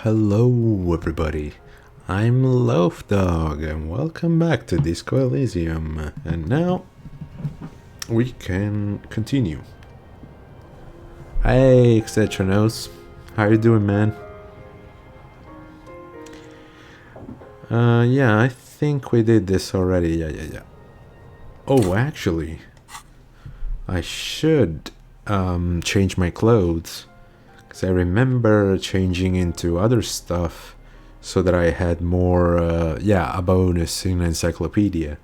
Hello everybody, I'm Loaf Dog and welcome back to Disco Elysium. And now we can continue. Hey Xetronos, how you doing, man? Yeah, I think we did this already. Yeah. Oh, actually, I should change my clothes. Because I remember changing into other stuff so that I had more, a bonus in encyclopedia.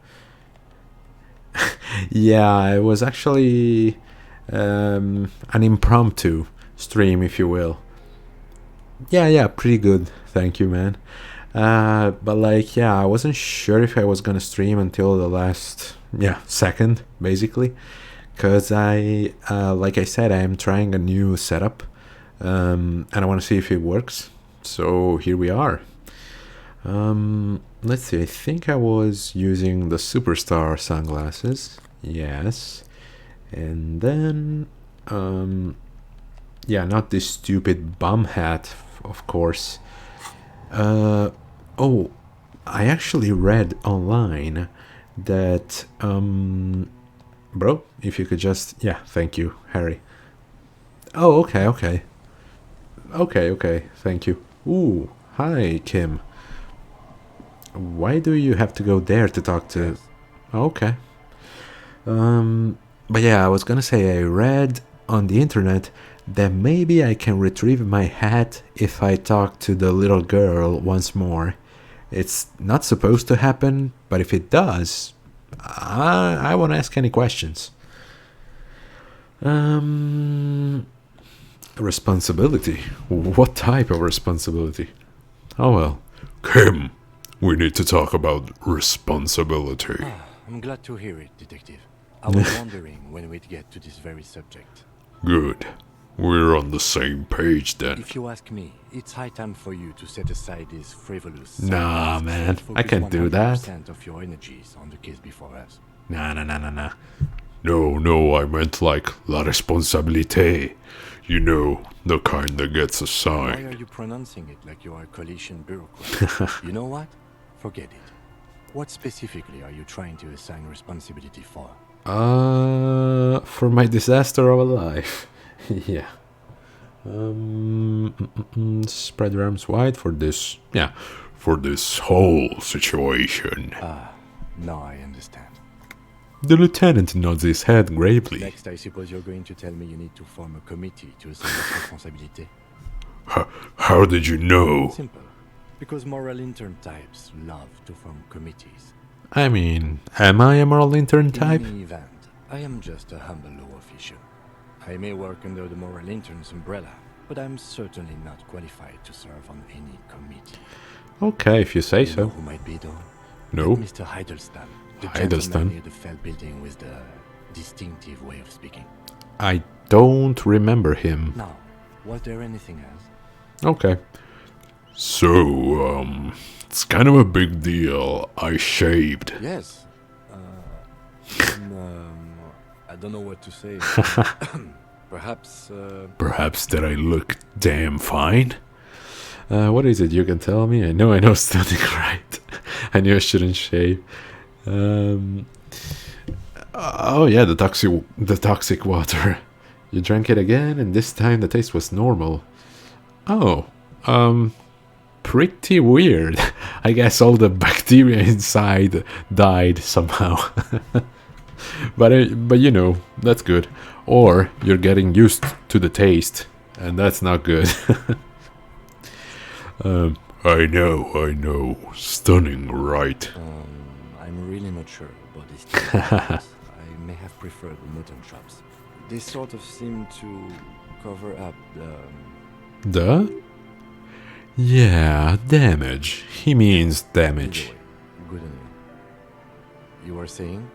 Yeah, it was actually an impromptu stream, if you will. Yeah, pretty good. Thank you, man. But I wasn't sure if I was gonna stream until the last, second, basically. Because like I said, I am trying a new setup. And I want to see if it works. So here we are. Let's see. I think I was using the Superstar sunglasses. Yes. And then, not this stupid bum hat, of course. I actually read online that, bro, if you could just, thank you, Harry. Oh, okay. Okay, thank you. Ooh, hi, Kim. Why do you have to go there to talk to... Okay. But yeah, I was gonna say I read on the internet that maybe I can retrieve my hat if I talk to the little girl once more. It's not supposed to happen, but if it does, I won't ask any questions. Responsibility? What type of responsibility? Oh well. Kim, we need to talk about responsibility. I'm glad to hear it, Detective. I was wondering when we'd get to this very subject. Good. We're on the same page then. If you ask me, it's high time for you to set aside this frivolous... Nah, man. I can't do that. ...of your energies on the case before us. Nah. No, I meant like la responsabilité. You know, the kind that gets assigned. Why are you pronouncing it like you are a coalition bureaucrat? You know what? Forget it. What specifically are you trying to assign responsibility for? For my disaster of a life. Yeah. Spread your arms wide for this. Yeah. For this whole situation. Now I understand. The lieutenant nods his head gravely. Next, I suppose you're going to tell me you need to form a committee to assign responsibility. How did you know? Simple. Because moral intern types love to form committees. I mean, am I a moral intern type? In any event, I am just a humble law official. I may work under the moral intern's umbrella, but I'm certainly not qualified to serve on any committee. Okay, if you say You so. know who might be though? No. Mr. Hiddleston. The Hiddleston? gentleman near the Fell building with the distinctive way of speaking. I don't remember him. Now, was there anything else? Okay. So, it's kind of a big deal. I shaved. Yes. I don't know what to say. Perhaps... Perhaps that I look damn fine? What is it? You can tell me? I know standing right. I knew I shouldn't shave. Oh yeah, the toxic water. You drank it again, and this time the taste was normal. Oh, pretty weird. I guess all the bacteria inside died somehow. but you know, that's good. Or you're getting used to the taste, and that's not good. I know. Stunning, right? I'm really not sure about this. I may have preferred the mutton chops. They sort of seem to cover up The? Yeah, damage. He means damage. Good on you. You were saying?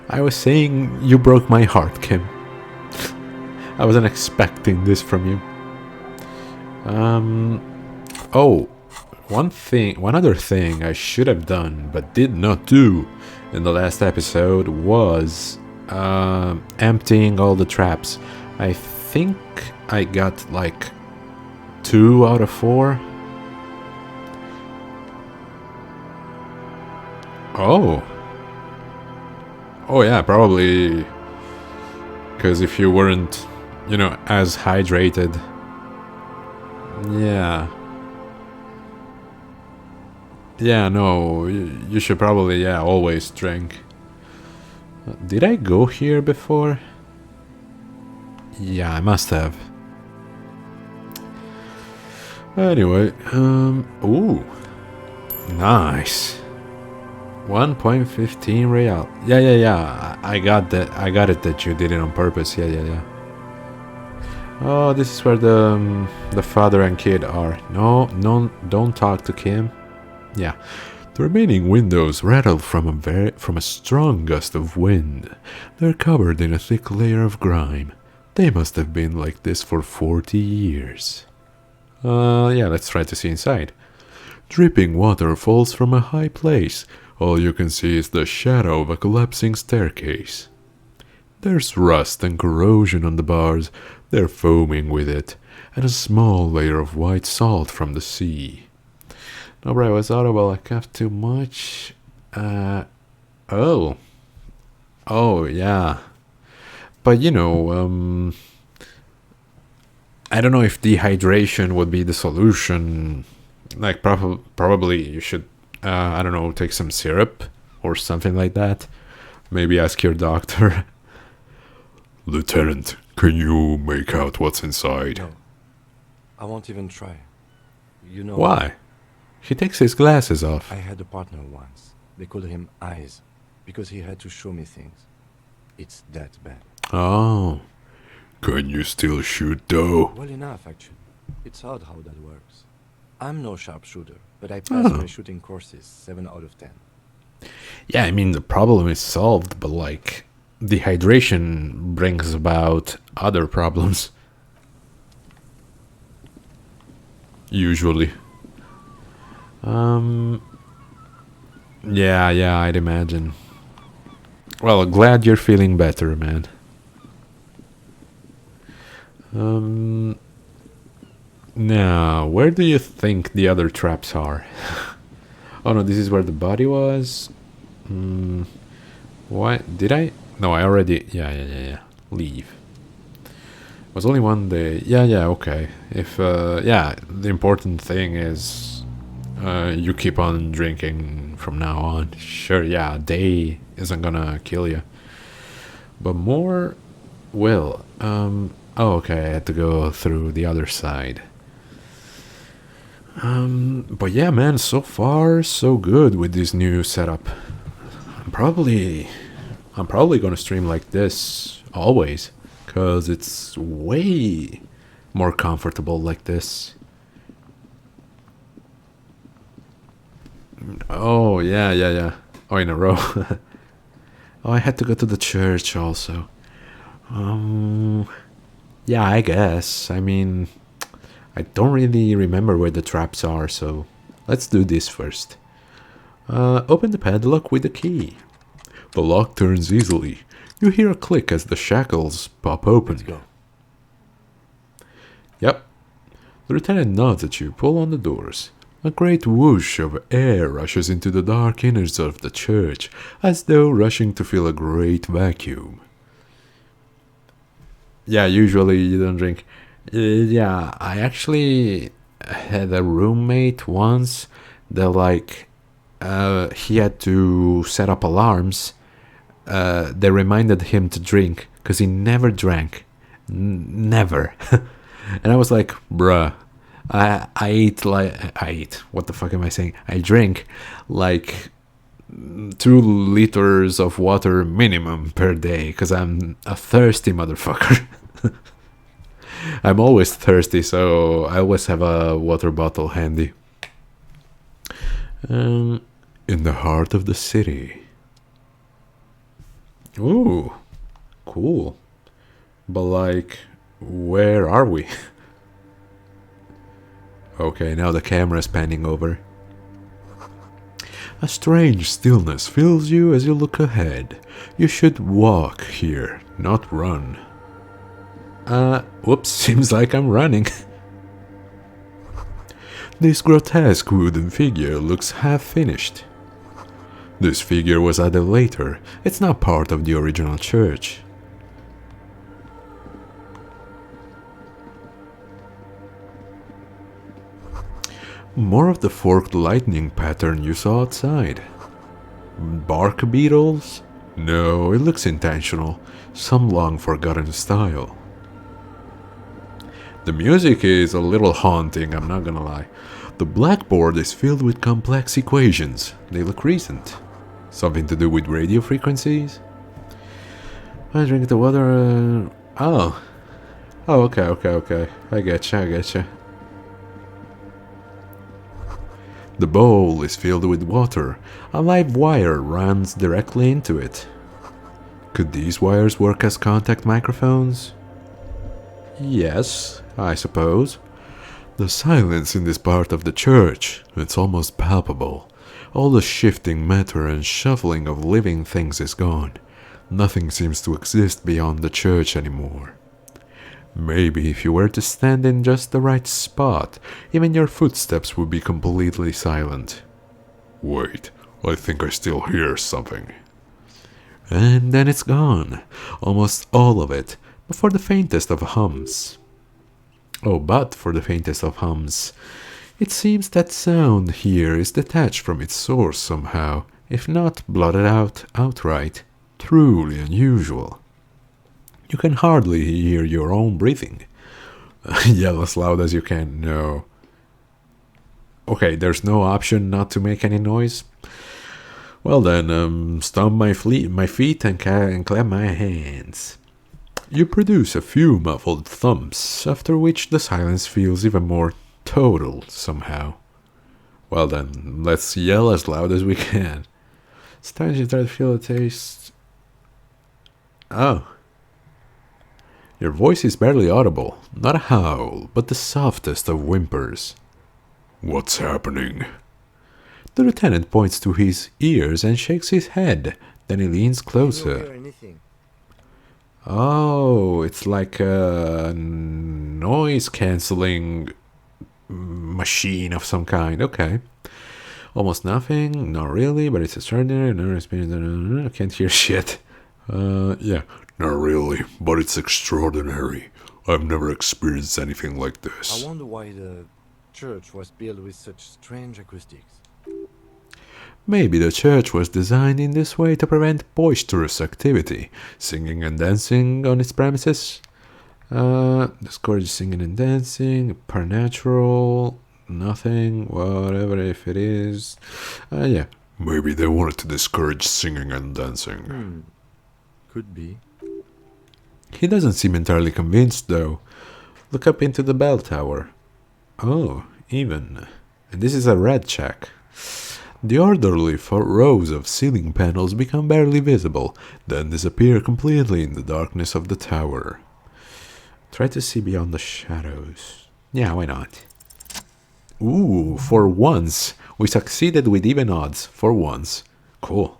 I was saying you broke my heart, Kim. I wasn't expecting this from you. One other thing I should have done but did not do in the last episode was emptying all the traps. I think I got like 2 2 out of 4. Oh. Oh yeah, probably. Because if you weren't, you know, as hydrated. Yeah. Yeah, no, you should probably, yeah, always drink. Did I go here before? Yeah, I must have. Anyway, ooh. Nice. 1.15 real. Yeah. I got that. I got it that you did it on purpose. Yeah. Oh, this is where the father and kid are. No, don't talk to Kim. Yeah. The remaining windows rattle from a strong gust of wind. They're covered in a thick layer of grime. They must have been like this for 40 years. Yeah, let's try to see inside. Dripping water falls from a high place. All you can see is the shadow of a collapsing staircase. There's rust and corrosion on the bars. They're foaming with it, and a small layer of white salt from the sea. No, bro, I was audible. I coughed too much. Oh, yeah. But you know, I don't know if dehydration would be the solution. Like, probably you should, I don't know, take some syrup or something like that. Maybe ask your doctor. Lieutenant, can you make out what's inside? No. I won't even try. You know... Why? He takes his glasses off. I had a partner once. They called him Eyes, because he had to show me things. It's that bad. Oh. Can you still shoot though? Well enough, actually. It's odd how that works. I'm no sharpshooter, but I passed my shooting courses 7 out of 10. Yeah, I mean, the problem is solved, but like, dehydration brings about other problems. Usually. Yeah, I'd imagine. Well, glad you're feeling better, man. Now, where do you think the other traps are? Oh no, this is where the body was. What? Did I? No, I already... Yeah. Leave. Was only one day. Yeah, okay. If, yeah, the important thing is you keep on drinking from now on. Sure, yeah, a day isn't gonna kill you. But more will. Oh, okay, I had to go through the other side. But yeah, man, so far so good with this new setup. I'm probably gonna stream like this always, cause it's way more comfortable like this. Oh yeah. Oh, in a row. Oh, I had to go to the church also. Yeah, I guess. I mean, I don't really remember where the traps are, so let's do this first. Open the padlock with the key. The lock turns easily. You hear a click as the shackles pop open. Let's go. Yep. The lieutenant nods at you. Pull on the doors. A great whoosh of air rushes into the dark innards of the church, as though rushing to fill a great vacuum. Yeah, usually you don't drink. Yeah, I actually had a roommate once that, like, he had to set up alarms that reminded him to drink, because he never drank. Never. And I was like, bruh, I eat, what the fuck am I saying? I drink like 2 liters of water minimum per day, because I'm a thirsty motherfucker. I'm always thirsty, so I always have a water bottle handy. In the heart of the city. Ooh, cool. But like, where are we? Okay, now the camera's panning over. A strange stillness fills you as you look ahead. You should walk here, not run. Whoops, seems like I'm running. This grotesque wooden figure looks half finished. This figure was added later. It's not part of the original church. More of the forked lightning pattern you saw outside. Bark beetles? No, it looks intentional. Some long forgotten style. The music is a little haunting, I'm not gonna lie. The blackboard is filled with complex equations. They look recent. Something to do with radio frequencies? I drink the water. Oh, okay. I getcha. The bowl is filled with water. A live wire runs directly into it. Could these wires work as contact microphones? Yes, I suppose. The silence in this part of the church, it's almost palpable. All the shifting matter and shuffling of living things is gone. Nothing seems to exist beyond the church anymore. Maybe if you were to stand in just the right spot, even your footsteps would be completely silent. Wait, I think I still hear something. And then it's gone. Almost all of it, but for the faintest of hums. It seems that sound here is detached from its source somehow, if not blotted out outright. Truly unusual. You can hardly hear your own breathing. Yell as loud as you can. No. Okay, there's no option not to make any noise. Well then, stomp my feet and clap my hands. You produce a few muffled thumps, after which the silence feels even more total somehow. Well then, let's yell as loud as we can. It's time you start to feel a taste. Oh. Your voice is barely audible, not a howl, but the softest of whimpers. What's happening? The lieutenant points to his ears and shakes his head, then he leans closer. Oh, it's like a noise-canceling machine of some kind. Okay. Almost nothing, not really, but it's extraordinary. I can't hear shit. Yeah. Not really, but it's extraordinary. I've never experienced anything like this. I wonder why the church was built with such strange acoustics. Maybe the church was designed in this way to prevent boisterous activity, singing and dancing on its premises. Discourage singing and dancing, supernatural, nothing, whatever if it is. Yeah. Maybe they wanted to discourage singing and dancing. Could be. He doesn't seem entirely convinced, though. Look up into the bell tower. Oh, even. And this is a red check. The orderly rows of ceiling panels become barely visible, then disappear completely in the darkness of the tower. Try to see beyond the shadows. Yeah, why not? Ooh, for once. We succeeded with even odds, for once. Cool.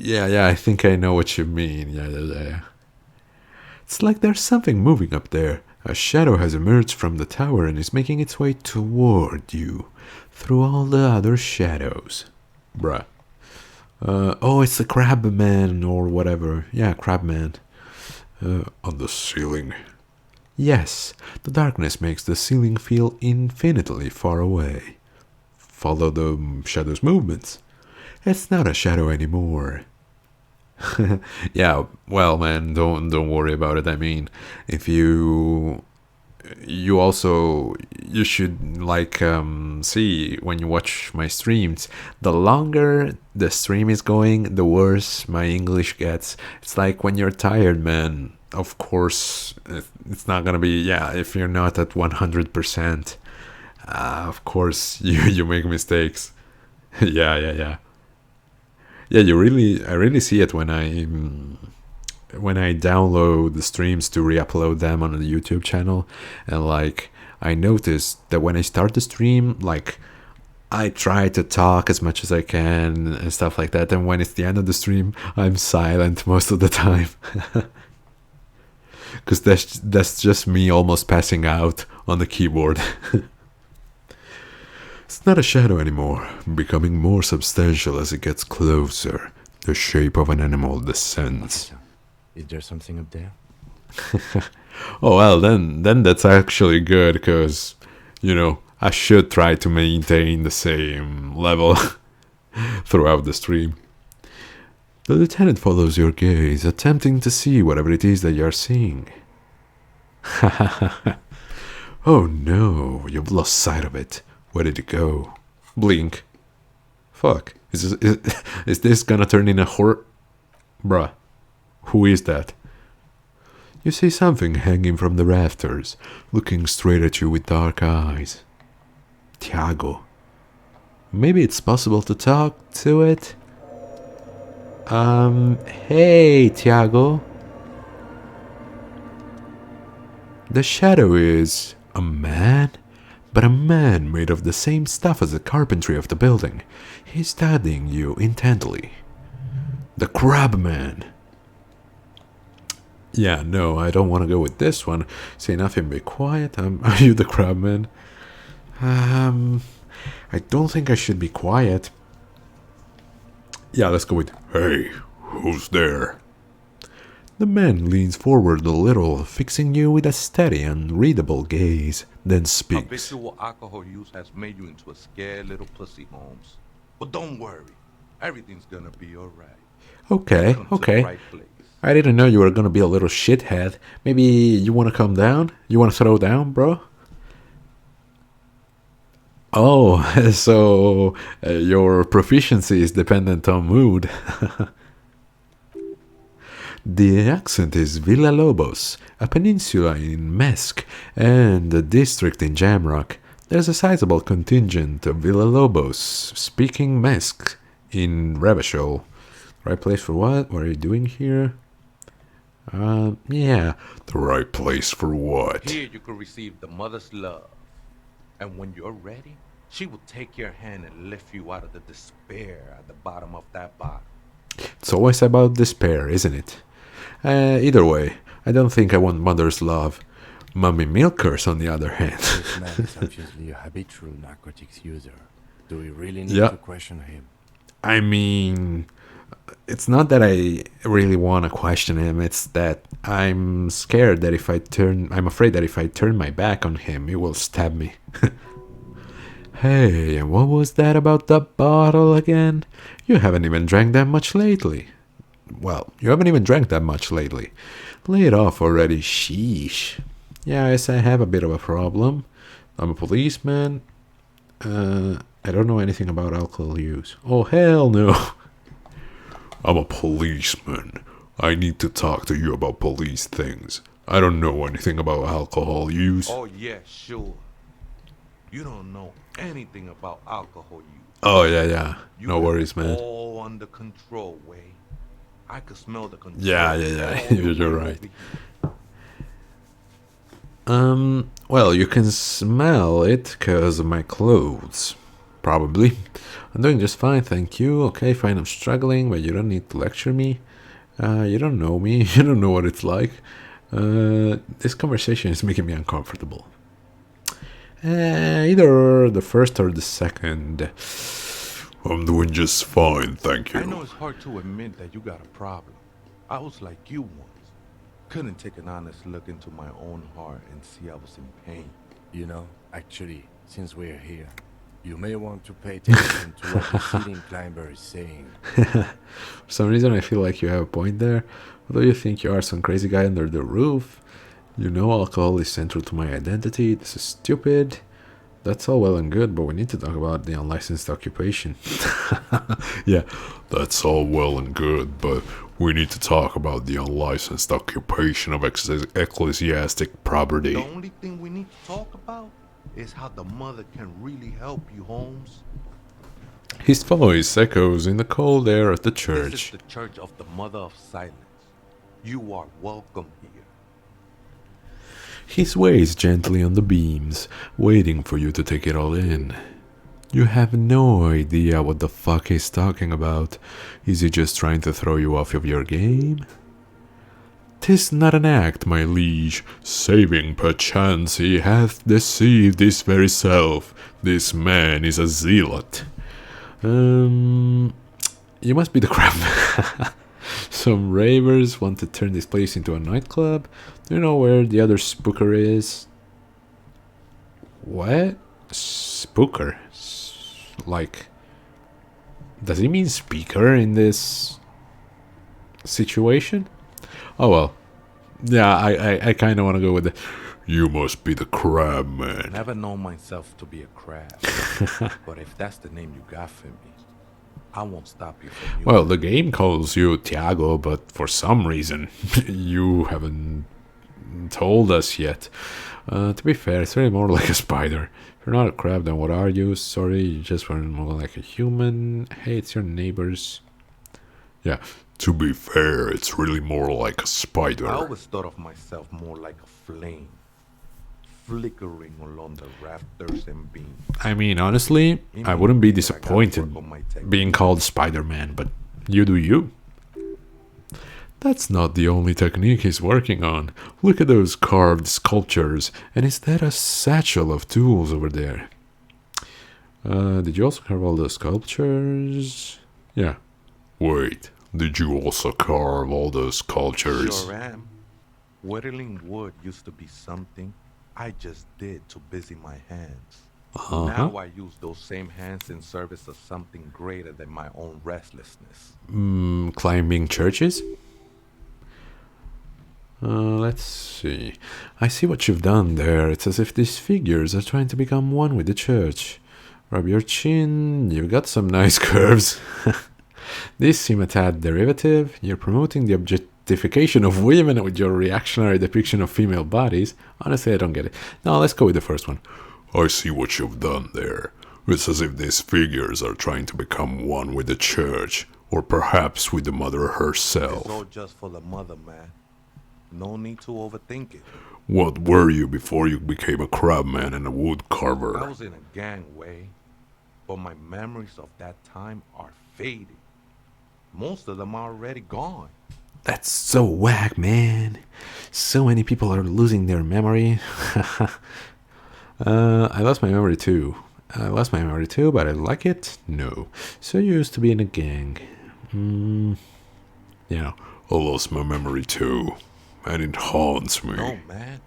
Yeah, I think I know what you mean. Yeah. It's like there's something moving up there. A shadow has emerged from the tower and is making its way toward you, through all the other shadows. Bruh. Oh, it's the crab man or whatever. Yeah, crab man. On the ceiling. Yes, the darkness makes the ceiling feel infinitely far away. Follow the shadow's movements. It's not a shadow anymore. Yeah, well, man, don't worry about it. I mean, if you should like see when you watch my streams, the longer the stream is going, the worse my English gets. It's like when you're tired, man. Of course, it's not gonna be, yeah, if you're not at 100%, of course you make mistakes. Yeah, I really see it when I download the streams to re-upload them on the YouTube channel, and like I notice that when I start the stream, like I try to talk as much as I can and stuff like that, and when it's the end of the stream, I'm silent most of the time. Because that's just me almost passing out on the keyboard. It's not a shadow anymore, becoming more substantial as it gets closer. The shape of an animal descends. Is there something up there? Oh well, then that's actually good, because, you know, I should try to maintain the same level throughout the stream. The lieutenant follows your gaze, attempting to see whatever it is that you're seeing. Oh no, you've lost sight of it. Where did it go? Blink. Fuck. Is this gonna turn in a horror? Bruh. Who is that? You see something hanging from the rafters, looking straight at you with dark eyes. Tiago. Maybe it's possible to talk to it? Hey, Tiago. The shadow is a man, but a man made of the same stuff as the carpentry of the building. He's studying you intently. The Crab Man. Yeah, no, I don't want to go with this one. Say nothing, be quiet. Are you the Crab Man? I don't think I should be quiet. Yeah, let's go with, Hey, who's there? the man leans forward a little, fixing you with a steady and readable gaze, then speaks. Habitual alcohol use has made you into a scared little pussy, Holmes. But don't worry, everything's gonna be alright. Okay, Come to the okay. right place. I didn't know you were gonna be a little shithead. Maybe you wanna come down? You wanna throw down, bro? Oh, so your proficiency is dependent on mood. The accent is Villa Lobos, a peninsula in Mesk, and a district in Jamrock. There's a sizable contingent of Villa Lobos speaking Mesk in Revachol. Right place for what? What are you doing here? Yeah. The right place for what? Here you can receive the mother's love. And when you're ready, she will take your hand and lift you out of the despair at the bottom of that bottle. It's always about despair, isn't it? Either way, I don't think I want mother's love. Mummy Milkers, on the other hand. This man is obviously a habitual narcotics user. Do we really need Yeah. to question him? I mean, it's not that I really want to question him, it's that I'm afraid that if I turn my back on him, he will stab me. Hey, and what was that about the bottle again? You haven't even drank that much lately. Well, you haven't even drank that much lately. Lay it off already, sheesh. Yeah, I guess I have a bit of a problem. I'm a policeman. I don't know anything about alcohol use. Oh, hell no. I'm a policeman. I need to talk to you about police things. I don't know anything about alcohol use. Oh yeah, sure. You don't know anything about alcohol use. Oh, yeah. You No got worries, it man. all under control, Way. I could smell the control. Yeah. all You're the way right. over here. Well, you can smell it because of my clothes. Probably. I'm doing just fine, thank you. Okay, fine, I'm struggling, but you don't need to lecture me. You don't know me. You don't know what it's like. This conversation is making me uncomfortable. Either the first or the second. I'm doing just fine, thank I know you. it's hard to admit that you got a problem. I was like you once. Couldn't take an honest look into my own heart and see I was in pain. You know, actually, since we're here, you may want to pay attention to what the ceiling climber is saying. For some reason, I feel like you have a point there. Although you think you are some crazy guy under the roof, you know alcohol is central to my identity. This is stupid. That's all well and good, but we need to talk about the unlicensed occupation. Yeah, that's all well and good, but we need to talk about the unlicensed occupation of ecclesiastic property. The only thing we need to talk about is how the mother can really help you, Holmes. His voice echoes in the cold air of the This is church. the Church of the Mother of Silence. You are welcome here. He sways gently on the beams, waiting for you to take it all in. You have no idea what the fuck he's talking about. Is he just trying to throw you off of your game? 'Tis not an act, my liege, saving perchance he hath deceived his very self. This man is a zealot. You must be the crab. Some ravers want to turn this place into a nightclub. Do you know where the other spooker is? What? Spooker? Like, does he mean speaker in this situation? Oh well. Yeah, I kind of want to go with it. You must be the crab man. Never known myself to be a crab. But if that's the name you got for me, I won't stop you from Well, the game calls you Tiago, but for some reason you haven't told us yet. To be fair, it's really more like a spider. If you're not a crab, then what are you? Sorry, you just were more like a human. Hey, it's your neighbors. Yeah, to be fair, it's really more like a spider. I always thought of myself more like a flame, flickering along the rafters and beams. I mean, honestly, I wouldn't be disappointed being called Spider-Man, but you do you. That's not the only technique he's working on. Look at those carved sculptures, and is that a satchel of tools over there? Did you also carve all the sculptures? Yeah. Wait, did you also carve all those sculptures? Sure am. Whittling wood used to be something I just did to busy my hands. Now I use those same hands in service of something greater than my own restlessness. Climbing churches? Let's see. I see what you've done there. It's as if these figures are trying to become one with the church. Rub your chin. You've got some nice curves. These seem a tad derivative. You're promoting the objectification of women with your reactionary depiction of female bodies. Honestly, I don't get it. No, let's go with the first one. I see what you've done there. It's as if these figures are trying to become one with the church, or perhaps with the mother herself. It's all just for the mother, man. No need to overthink it. What were you before you became a crabman and a wood carver? I was in a gangway, but my memories of that time are faded. Most of them are already gone. That's so whack, man. So many people are losing their memory. I lost my memory too. But I like it? No. So you used to be in a gang. Yeah. I lost my memory too, and it haunts me. No, man.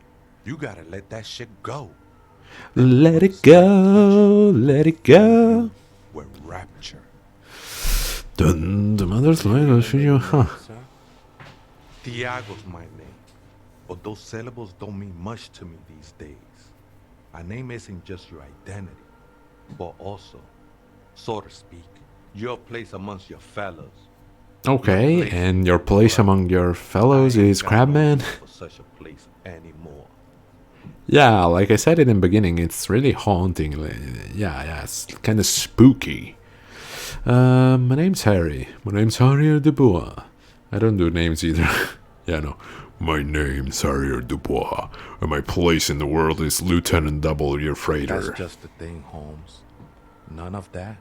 You gotta let that shit go. Let it go, let it go. With rapture. Dun, the mother's language for you, huh? Sir? Tiago's my name, but those syllables don't mean much to me these days. A name isn't just your identity, but also, so to speak, your place amongst your fellows. Okay, and your place among your fellows is Crabman? For such a place anymore. Yeah, like I said in the beginning, it's really haunting. Yeah, it's kind of spooky. My name's Harry. My name's Harry Dubois. I don't do names either. Yeah, no. My name's Harrier Dubois, and my place in the world is Lieutenant W. Freighter. That's just the thing, Holmes. None of that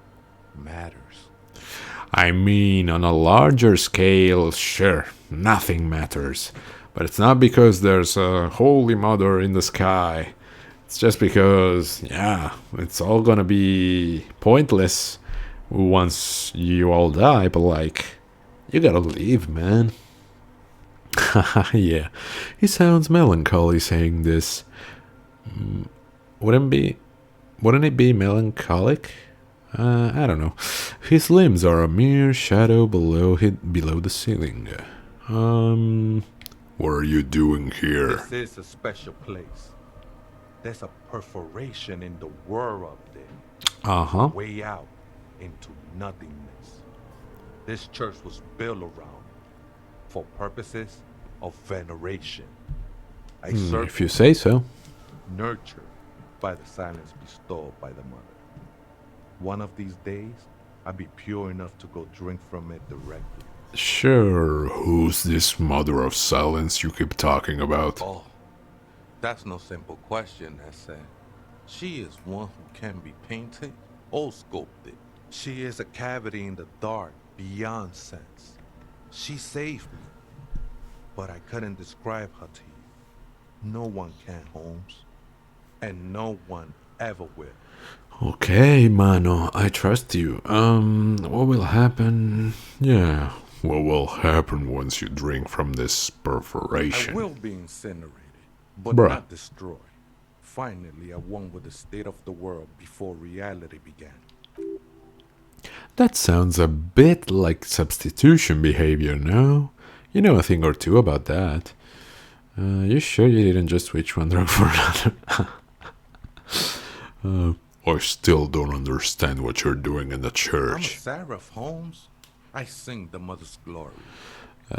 matters. I mean, on a larger scale, sure, nothing matters. But it's not because there's a Holy Mother in the sky. It's just because, yeah, it's all gonna be pointless once you all die, but like, you gotta leave, man. Yeah, he sounds melancholy saying this. Wouldn't it be melancholic? I don't know. His limbs are a mere shadow below the ceiling. What are you doing here? This is a special place. There's a perforation in the world up there. Way out into nothingness. This church was built around for purposes of veneration. If you say so. Nurtured by the silence bestowed by the mother. One of these days, I'll be pure enough to go drink from it directly. Sure, who's this mother of silence you keep talking about? Oh, that's no simple question, I said. She is one who can be painted or sculpted. She is a cavity in the dark beyond sense. She saved me. but I couldn't describe her to you. No one can, Holmes. And no one ever will. Okay, mano, I trust you. What will happen? Yeah. What will happen once you drink from this I perforation? will be incinerated, but Bruh. not destroyed. Finally, I won with the state of the world before reality began. That sounds a bit like substitution behavior, no? You know a thing or two about that. You sure you didn't just switch one drug for another? I still don't understand what you're doing in the I'm a church. seraph, Holmes. I sing the mother's glory.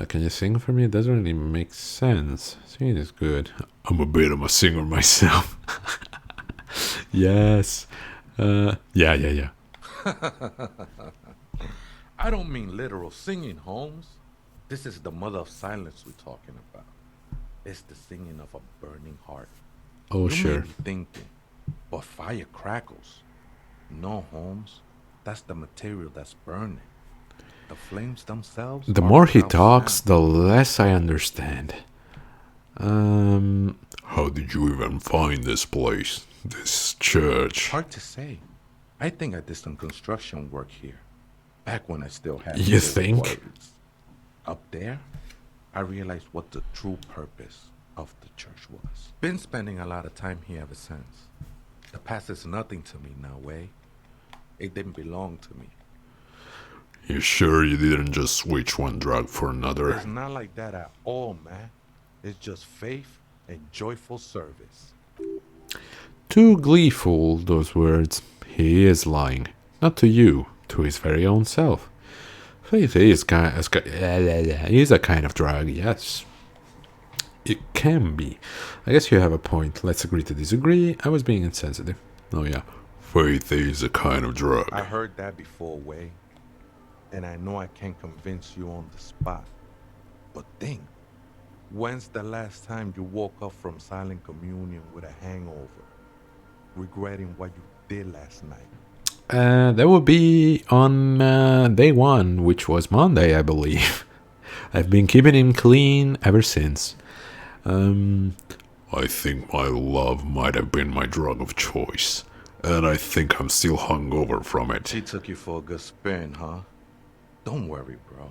Can you sing for me? It doesn't really make sense. Singing is good. I'm a bit of a singer myself. Yes. Yeah. I don't mean literal singing, Holmes. This is the mother of silence we're talking about. It's the singing of a burning heart. Oh, You sure. may be thinking, but fire crackles. No, Holmes. That's the material that's burning. The flames themselves. The are more he without talks, sound. the less I understand. How did you even find this place? This church? Hard to say. I think I did some construction work here. Back when I still had You little think? worries. Up there, I realized what the true purpose of the church was. Been spending a lot of time here ever since. The past is nothing to me now, way. It didn't belong to me. You sure you didn't just switch one drug for another? It's not like that at all, man. It's just faith and joyful service. Too gleeful, those words. He is lying. Not to you, to his very own self. Faith is a kind of drug, yes. It can be. I guess you have a point. Let's agree to disagree. I was being insensitive. Oh, yeah. Faith is a kind of drug. I heard that before, Way. And I know I can't convince you on the spot. But think, when's the last time you woke up from silent communion with a hangover, regretting what you did last night? That would be on day one, which was Monday, I believe. I've been keeping him clean ever since. I think my love might have been my drug of choice. And I think I'm still hungover from it. She took you for a good spin, huh? Don't worry, bro.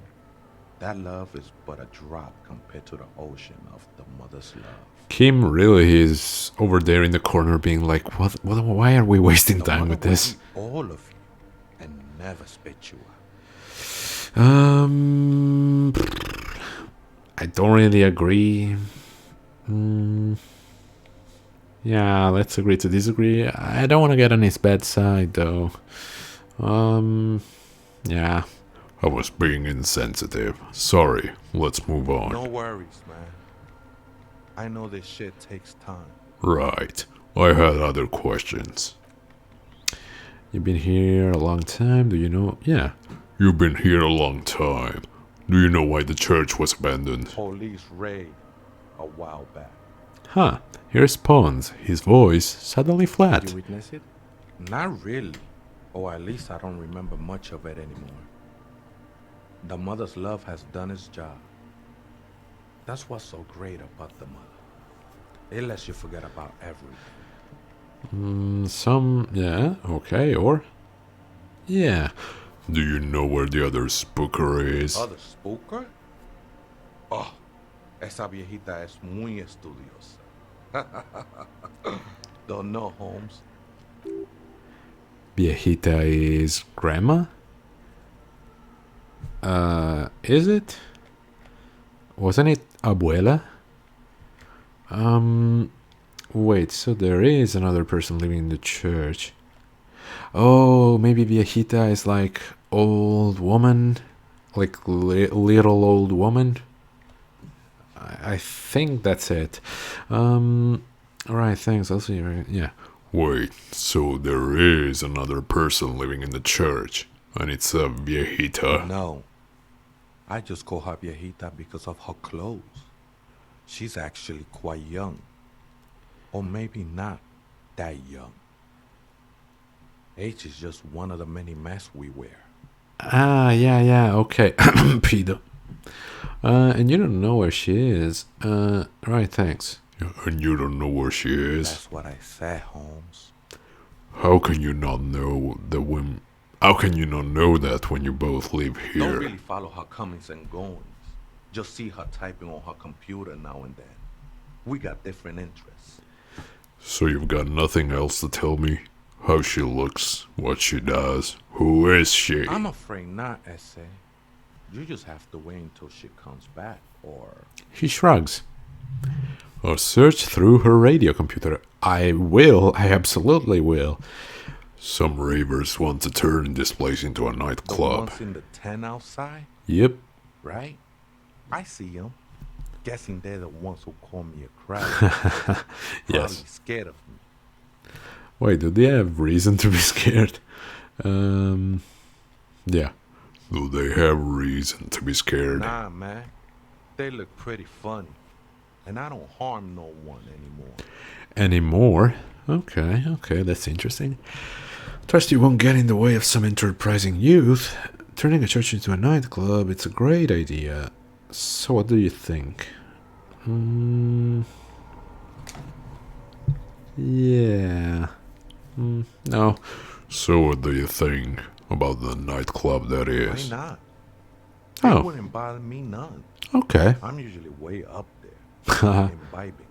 That love is but a drop compared to the ocean of the mother's love. Kim really is over there in the corner being like, why are we wasting The time mother with will this? eat all of you and never spit you out. I don't really agree. Yeah, let's agree to disagree. I don't want to get on his bad side, though. Yeah. I was being insensitive. Sorry, let's move on. No worries, man. I know this shit takes time. Right. I had other questions. You've been here a long time, do you know? Yeah. You've been here a long time. Do you know why the church was abandoned? Police raid a while back. Huh. Here's Pons, his voice suddenly Did flat. you witness it? Not really. Or at least I don't remember much of it anymore. The mother's love has done its job. That's what's so great about the mother. It lets you forget about everything. Yeah, okay, or? Yeah. Do you know where the other spooker is? Other spooker? Oh, esa viejita es muy estudiosa. Don't know, Holmes. Viejita is grandma? Is it? Wasn't it abuela? Wait, so there is another person living in the church. Oh, maybe viejita is like old woman? Like little old woman? I think that's it. Alright, thanks, I'll see you. Yeah. Wait, so there is another person living in the church, and it's a viejita? No. I just call her viejita because of her clothes. She's actually quite young. Or maybe not that young. Age is just one of the many masks we wear. Ah, yeah, okay. Pedo. And you don't know where she is. Right, thanks. And you don't know where she is? That's what I said, Holmes. How can you not know How can you not know that when you both live Don't here? really follow her comings and goings. Just see her typing on her computer now and then. We got different interests. So you've got nothing else to tell me? How she looks, what she does, who is she? I'm afraid not, Essay. You just have to wait until she comes back, or... He shrugs. Or search through her radio computer. I will. I absolutely will. Some ravers want to turn this place into a The nightclub. ones in the tent outside, Yep. right? I see them. Guessing they're the ones who call me a crowd. Yes. Probably scared of me. Wait, do they have reason to be scared? Yeah. Do they have reason to be scared? Nah, man. They look pretty funny. And I don't harm no one anymore. Anymore? Okay, that's interesting. Trust you won't get in the way of some enterprising youth. Turning a church into a nightclub, it's a great idea. So what do you think? Yeah. No. So what do you think about the nightclub that Why is? not? It Oh, wouldn't bother me none. okay. I'm usually way up there, imbibing.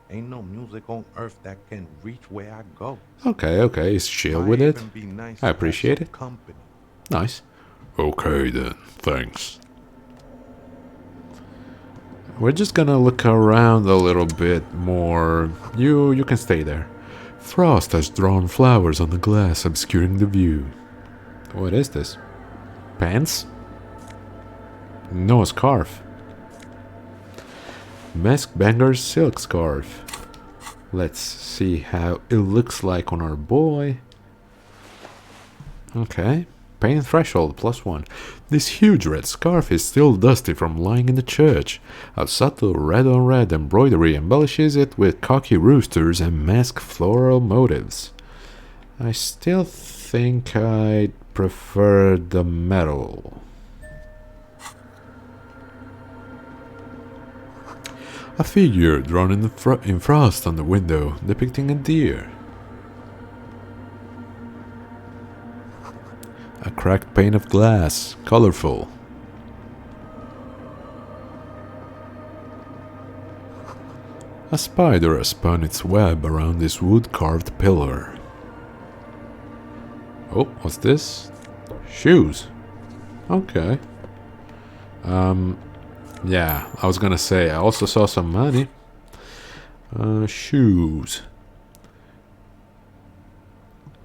Ain't no music on earth that can reach where I go. Okay, he's chill Might with it. even be nice I to have appreciate some it. Company. Nice. Okay then, thanks. We're just gonna look around a little bit more. You can stay there. Frost has drawn flowers on the glass, obscuring the view. What is this? Pants? No, a scarf. Mask Banger's silk scarf. Let's see how it looks like on our boy. Okay. Pain threshold +1. This huge red scarf is still dusty from lying in the church. A subtle red on red embroidery embellishes it with cocky roosters and mask floral motifs. I still think I'd prefer the metal. A figure drawn in frost on the window, depicting a deer. A cracked pane of glass, colorful. A spider has spun its web around this wood-carved pillar. Oh, what's this? Shoes. Okay. Yeah, I was gonna say, I also saw some money. Shoes.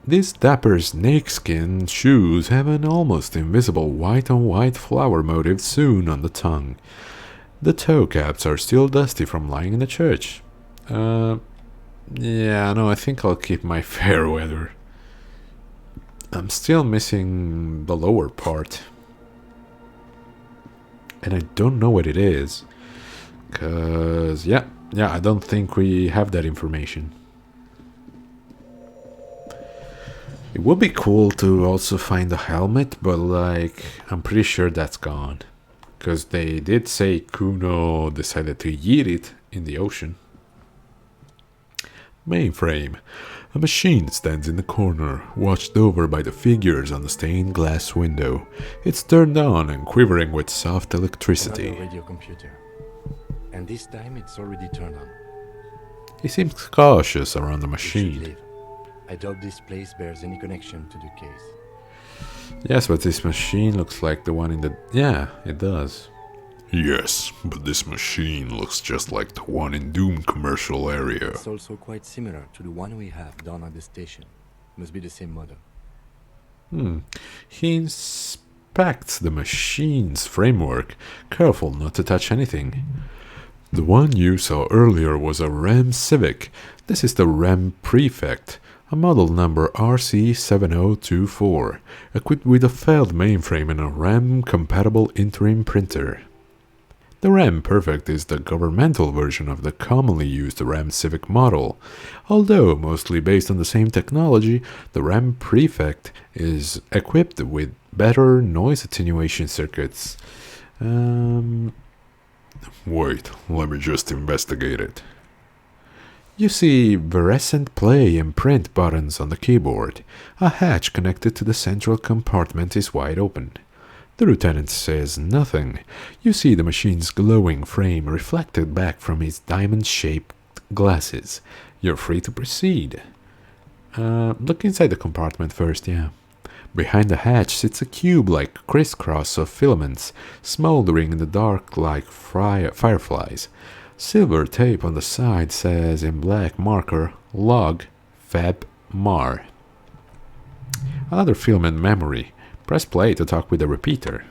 These dapper snakeskin shoes have an almost invisible white-on-white flower motif sewn on the tongue. The toe caps are still dusty from lying in the church. Yeah, no, I think I'll keep my fair weather. I'm still missing the lower part. And I don't know what it is. Cause, yeah, I don't think we have that information. It would be cool to also find the helmet, but like, I'm pretty sure that's gone. Because they did say Kuno decided to yeet it in the ocean. Mainframe. A machine stands in the corner, watched over by the figures on the stained glass window. It's turned on and quivering with soft electricity. Another radio computer. And this time it's already turned on. He seems cautious around the We should machine. leave. I doubt this place bears any connection to the case. Yes, but this machine looks like the one in the... Yeah, it does. Yes, but this machine looks just like the one in Doom commercial area. It's also quite similar to the one we have down at the station. Must be the same model. He inspects the machine's framework, careful not to touch anything. The one you saw earlier was a RAM Civic. This is the RAM Prefect, a model number RC7024, equipped with a failed mainframe and a RAM-compatible interim printer. The RAM Perfect is the governmental version of the commonly used RAM Civic model. Although mostly based on the same technology, the RAM Prefect is equipped with better noise attenuation circuits. Wait, let me just investigate it. You see fluorescent play and print buttons on the keyboard. A hatch connected to the central compartment is wide open. The lieutenant says nothing. You see the machine's glowing frame reflected back from its diamond-shaped glasses. You're free to proceed. Look inside the compartment first, yeah. Behind the hatch sits a cube-like crisscross of filaments, smoldering in the dark like fireflies. Silver tape on the side says in black marker, Log Feb Mar. Another filament memory. Press play to talk with the repeater.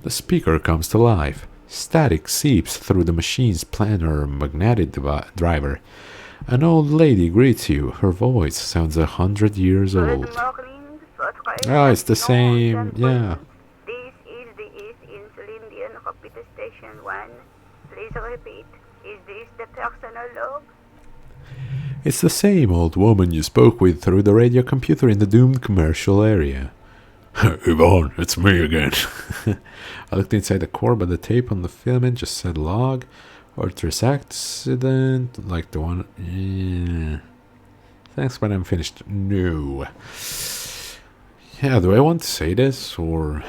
The speaker comes to life. Static seeps through the machine's planar magnetic driver. An old lady greets you. Her voice sounds 100 years old. Oh, it's the same, yeah. This is the East Insulindian Computer Station 1. Please repeat. Is this the personal log? It's the same old woman you spoke with through the radio computer in the doomed commercial area. Yvonne, it's me again. I looked inside the core, but the tape on the filament just said log or trace accident, like the one. Yeah. Thanks, but I'm finished. No. Yeah, do I want to say this, or...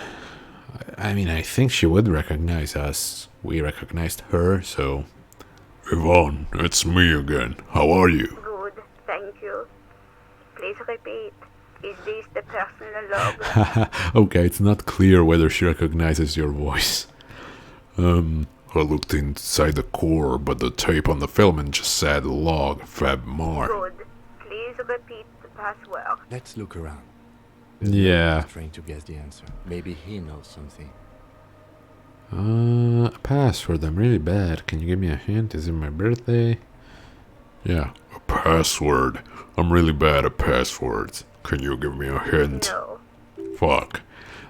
I mean, I think she would recognize us. We recognized her, so... Yvonne, it's me again. How are you? Good, thank you. Please repeat. Is this the personal log? Okay, it's not clear whether she recognizes your voice. I looked inside the core, but the tape on the filament just said log Feb Mar. Good. Please repeat the password. Let's look around. Yeah. Trying to guess the answer. Maybe he knows something. Password. I'm really bad. Can you give me a hint? Is it my birthday? Yeah, a password. I'm really bad at passwords. Can you give me a hint? No. Fuck.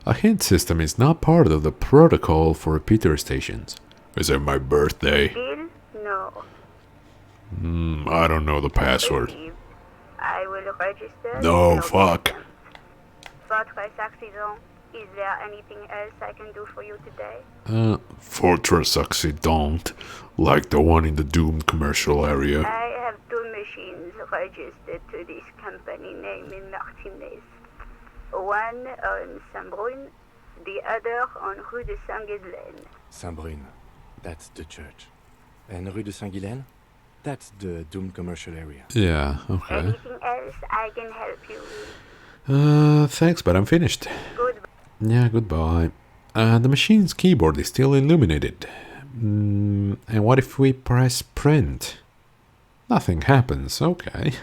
A hint system is not part of the protocol for repeater stations. Is it my birthday? Still? No. I don't know the password. Received. I will register. No, fuck. Fortress accident. Is there anything else I can do for you today? Fortress accident, like the one in the doomed commercial area. I have two machines registered to this company name in Martinez. One on Saint-Brune, the other on Rue de Saint-Ghislaine. Saint-Brune. That's the church. And Rue de Saint-Ghislaine? That's the doomed commercial area. Yeah, okay. Anything else I can help you with? Thanks, but I'm finished. Goodbye. Yeah, goodbye. The machine's keyboard is still illuminated. And what if we press print? Nothing happens, okay.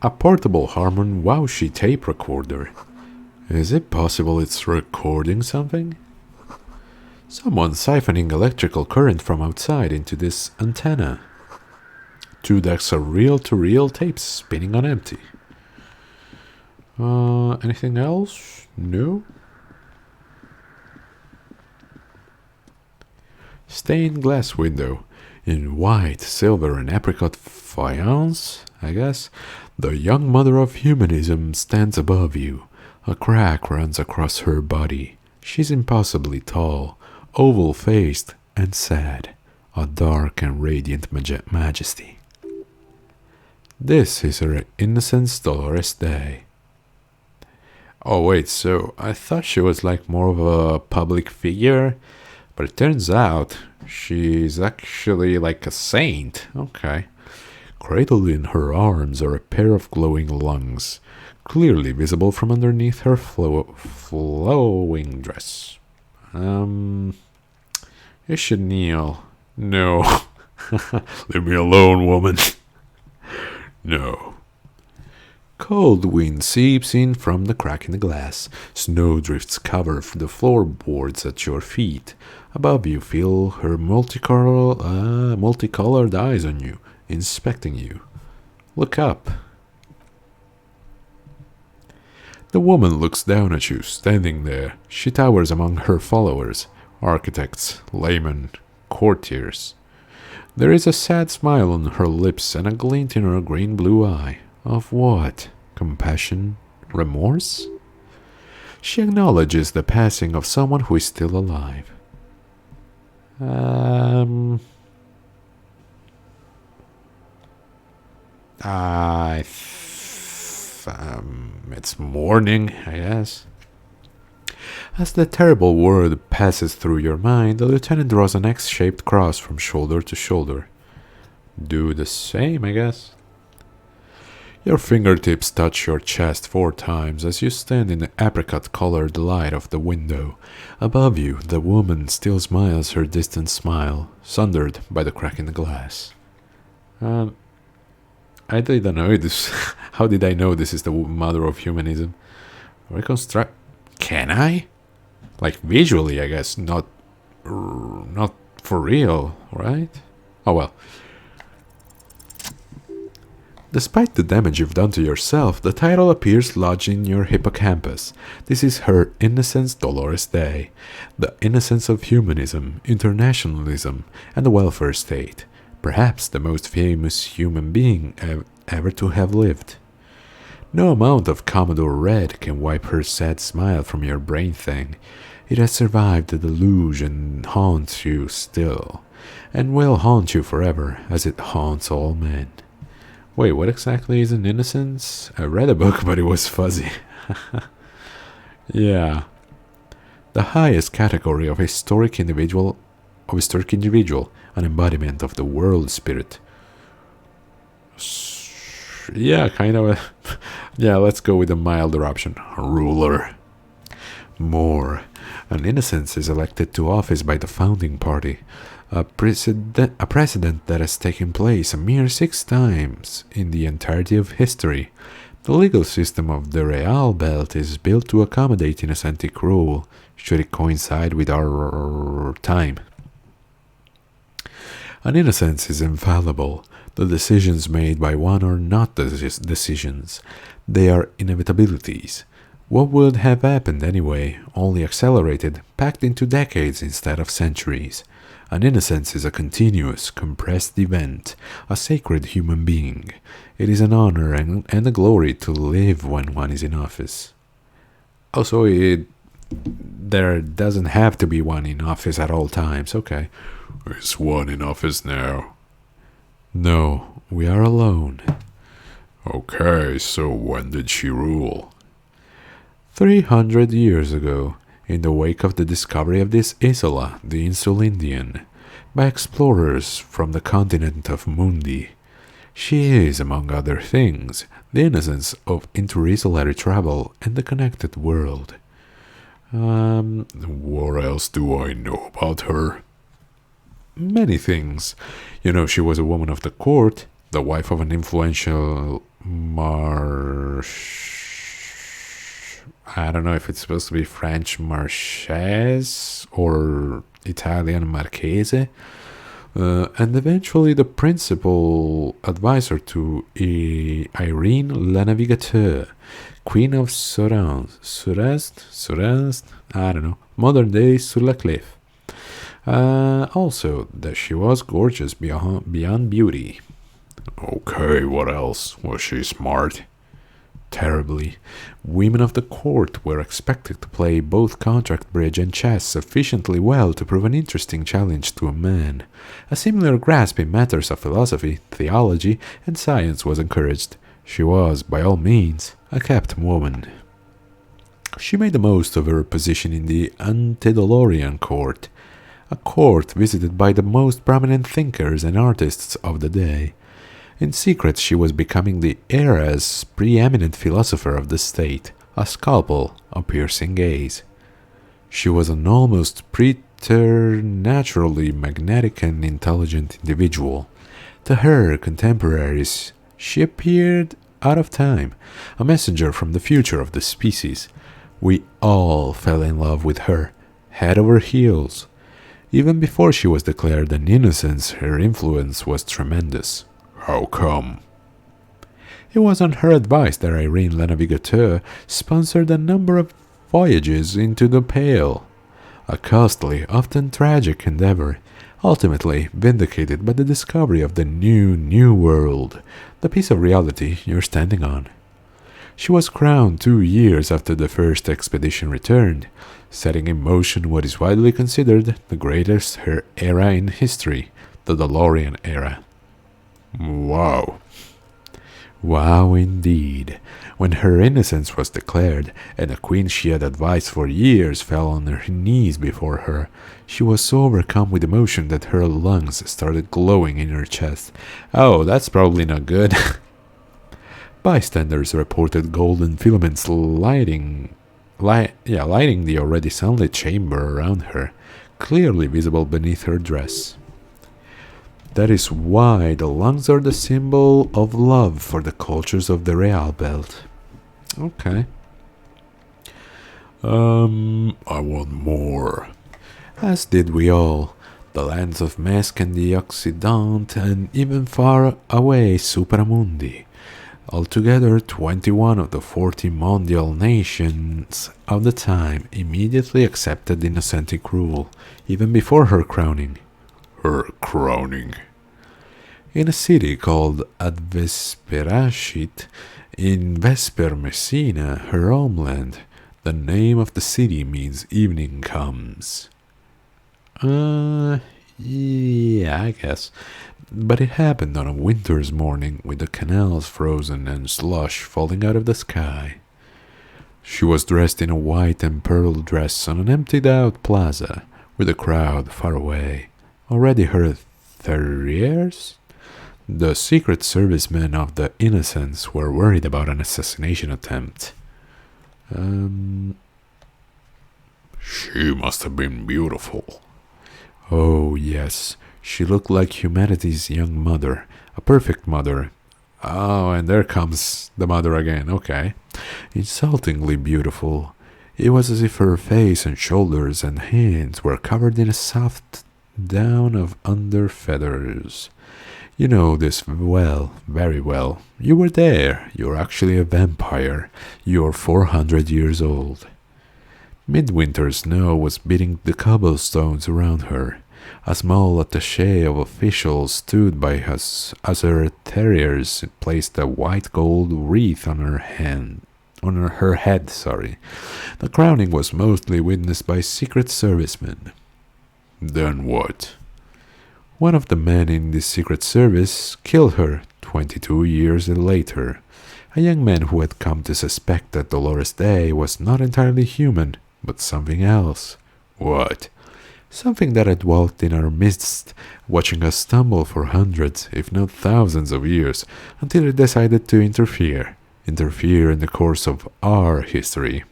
A portable Harman Wowshy tape recorder. Is it possible it's recording something? Someone siphoning electrical current from outside into this antenna. 2 decks of reel-to-reel tapes spinning on empty. Anything else? No? Stained glass window. In white, silver, and apricot faience, I guess. The young mother of humanism stands above you. A crack runs across her body. She's impossibly tall, oval-faced, and sad. A dark and radiant majesty. This is her Innocence Dolores Day. Oh wait, so I thought she was like more of a public figure, but it turns out she's actually like a saint. Okay. Cradled in her arms are a pair of glowing lungs, clearly visible from underneath her flowing dress. You should kneel. No. Leave me alone, woman. No. Cold wind seeps in from the crack in the glass. Snowdrifts cover the floorboards at your feet. Above you feel her multicolored eyes on you, inspecting you. Look up. The woman looks down at you, standing there. She towers among her followers, architects, laymen, courtiers. There is a sad smile on her lips and a glint in her green-blue eye. Of what? Compassion? Remorse? She acknowledges the passing of someone who is still alive. It's morning, I guess. As the terrible word passes through your mind, the lieutenant draws an X-shaped cross from shoulder to shoulder. Do the same, I guess. Your fingertips touch your chest 4 times as you stand in the apricot-colored light of the window. Above you, the woman still smiles her distant smile, sundered by the crack in the glass. I didn't know this. How did I know this is the mother of humanism? Reconstruct? Can I? Like visually, I guess. Not for real, right? Oh well. Despite the damage you've done to yourself, the title appears lodged in your hippocampus. This is Her Innocence Dolores Day, the innocence of humanism, internationalism, and the welfare state. Perhaps the most famous human being ever to have lived. No amount of Commodore Red can wipe her sad smile from your brain thing. It has survived the deluge and haunts you still, and will haunt you forever, as it haunts all men. Wait, what exactly is an innocence? I read a book, but it was fuzzy. Yeah. The highest category of historic individual, an embodiment of the world spirit. Yeah, kind of. Yeah, let's go with the milder option. Ruler. More. An innocence is elected to office by the founding party. A precedent that has taken place a mere 6 times in the entirety of history. The legal system of the Real Belt is built to accommodate innocent rule, should it coincide with our time. An innocence is infallible. The decisions made by one are not decisions. They are inevitabilities. What would have happened anyway, only accelerated, packed into decades instead of centuries. An innocence is a continuous, compressed event, a sacred human being. It is an honor and a glory to live when one is in office. Also, there doesn't have to be one in office at all times, okay. Is one in office now? No, we are alone. Okay, so when did she rule? 300 years ago, in the wake of the discovery of this Isola, the Insul Indian, by explorers from the continent of Mundi. She is, among other things, the innocence of interinsular travel and the connected world. What else do I know about her? Many things. You know, she was a woman of the court, the wife of an influential I don't know if it's supposed to be French Marchese or Italian Marchese, and eventually the principal advisor to Irene La Navigateur, Queen of Surest, I don't know, modern day Sur la Cliff. Also, that she was gorgeous beyond beauty. Okay, what else? Was she smart? Terribly. Women of the court were expected to play both contract bridge and chess sufficiently well to prove an interesting challenge to a man. A similar grasp in matters of philosophy, theology, and science was encouraged. She was, by all means, a kept woman. She made the most of her position in the antediluvian court, a court visited by the most prominent thinkers and artists of the day. In secret, she was becoming the era's preeminent philosopher of the state, a scalpel, a piercing gaze. She was an almost preternaturally magnetic and intelligent individual. To her contemporaries, she appeared out of time, a messenger from the future of the species. We all fell in love with her, head over heels. Even before she was declared an innocence, her influence was tremendous. How come? It was on her advice that Irene La Navigateur sponsored a number of voyages into the Pale, a costly, often tragic endeavor, ultimately vindicated by the discovery of the new world, the piece of reality you're standing on. She was crowned 2 years after the first expedition returned, setting in motion what is widely considered the greatest her era in history, the DeLorean era. Wow. Wow, indeed. When her innocence was declared, and the queen she had advised for years fell on her knees before her, she was so overcome with emotion that her lungs started glowing in her chest. Oh, that's probably not good. Bystanders reported golden filaments lighting the already sunlit chamber around her, clearly visible beneath her dress. That is why the lungs are the symbol of love for the cultures of the Real Belt. Okay. I want more. As did we all. The lands of Mesk and the Occident, and even far away Supramundi. Altogether, 21 of the 40 mondial nations of the time immediately accepted Innocentic rule, even before her crowning. Her crowning. In a city called Advesperashit, in Vesper Messina, her homeland, the name of the city means evening comes. Yeah, I guess. But it happened on a winter's morning with the canals frozen and slush falling out of the sky. She was dressed in a white and pearl dress on an emptied-out plaza, with a crowd far away. Already heard Terriers? The Secret Service men of the Innocents were worried about an assassination attempt. She must have been beautiful. Oh, yes. She looked like humanity's young mother, a perfect mother. Oh, and there comes the mother again, okay. Insultingly beautiful. It was as if her face and shoulders and hands were covered in a soft down of under feathers. You know this well, very well. You were there. You're actually a vampire. You're 400 years old. Midwinter snow was beating the cobblestones around her. A small attaché of officials stood by us as her terriers placed a white gold wreath on her head. The crowning was mostly witnessed by Secret Servicemen. Then what? One of the men in the Secret Service killed her 22 years later. A young man who had come to suspect that Dolores Day was not entirely human, but something else. What? Something that had walked in our midst, watching us stumble for hundreds, if not thousands of years, until it decided to interfere in the course of our history.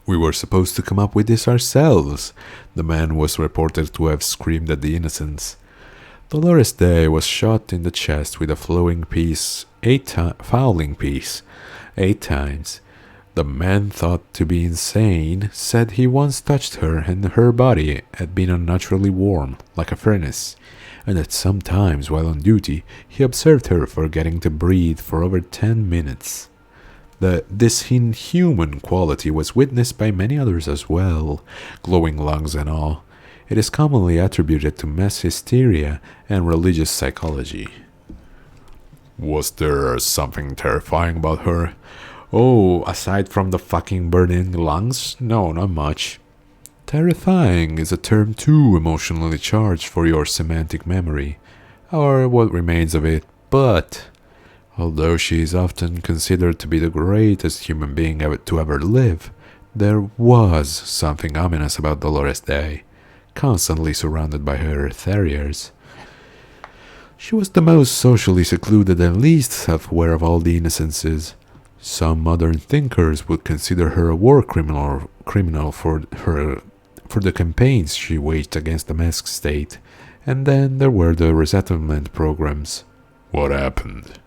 We were supposed to come up with this ourselves, the man was reported to have screamed at the Innocents. Dolores Day was shot in the chest with a fowling piece 8 times. The man, thought to be insane, said he once touched her and her body had been unnaturally warm, like a furnace, and that sometimes while on duty he observed her forgetting to breathe for over 10 minutes. This inhuman quality was witnessed by many others as well, glowing lungs and all. It is commonly attributed to mass hysteria and religious psychology. Was there something terrifying about her? Oh, aside from the fucking burning lungs? No, not much. Terrifying is a term too emotionally charged for your semantic memory, or what remains of it, but although she is often considered to be the greatest human being to ever live, there was something ominous about Dolores Day, constantly surrounded by her terriers. She was the most socially secluded and least self-aware of all the Innocences. Some modern thinkers would consider her a war criminal for the campaigns she waged against the Mesk state, and then there were the resettlement programs. What happened?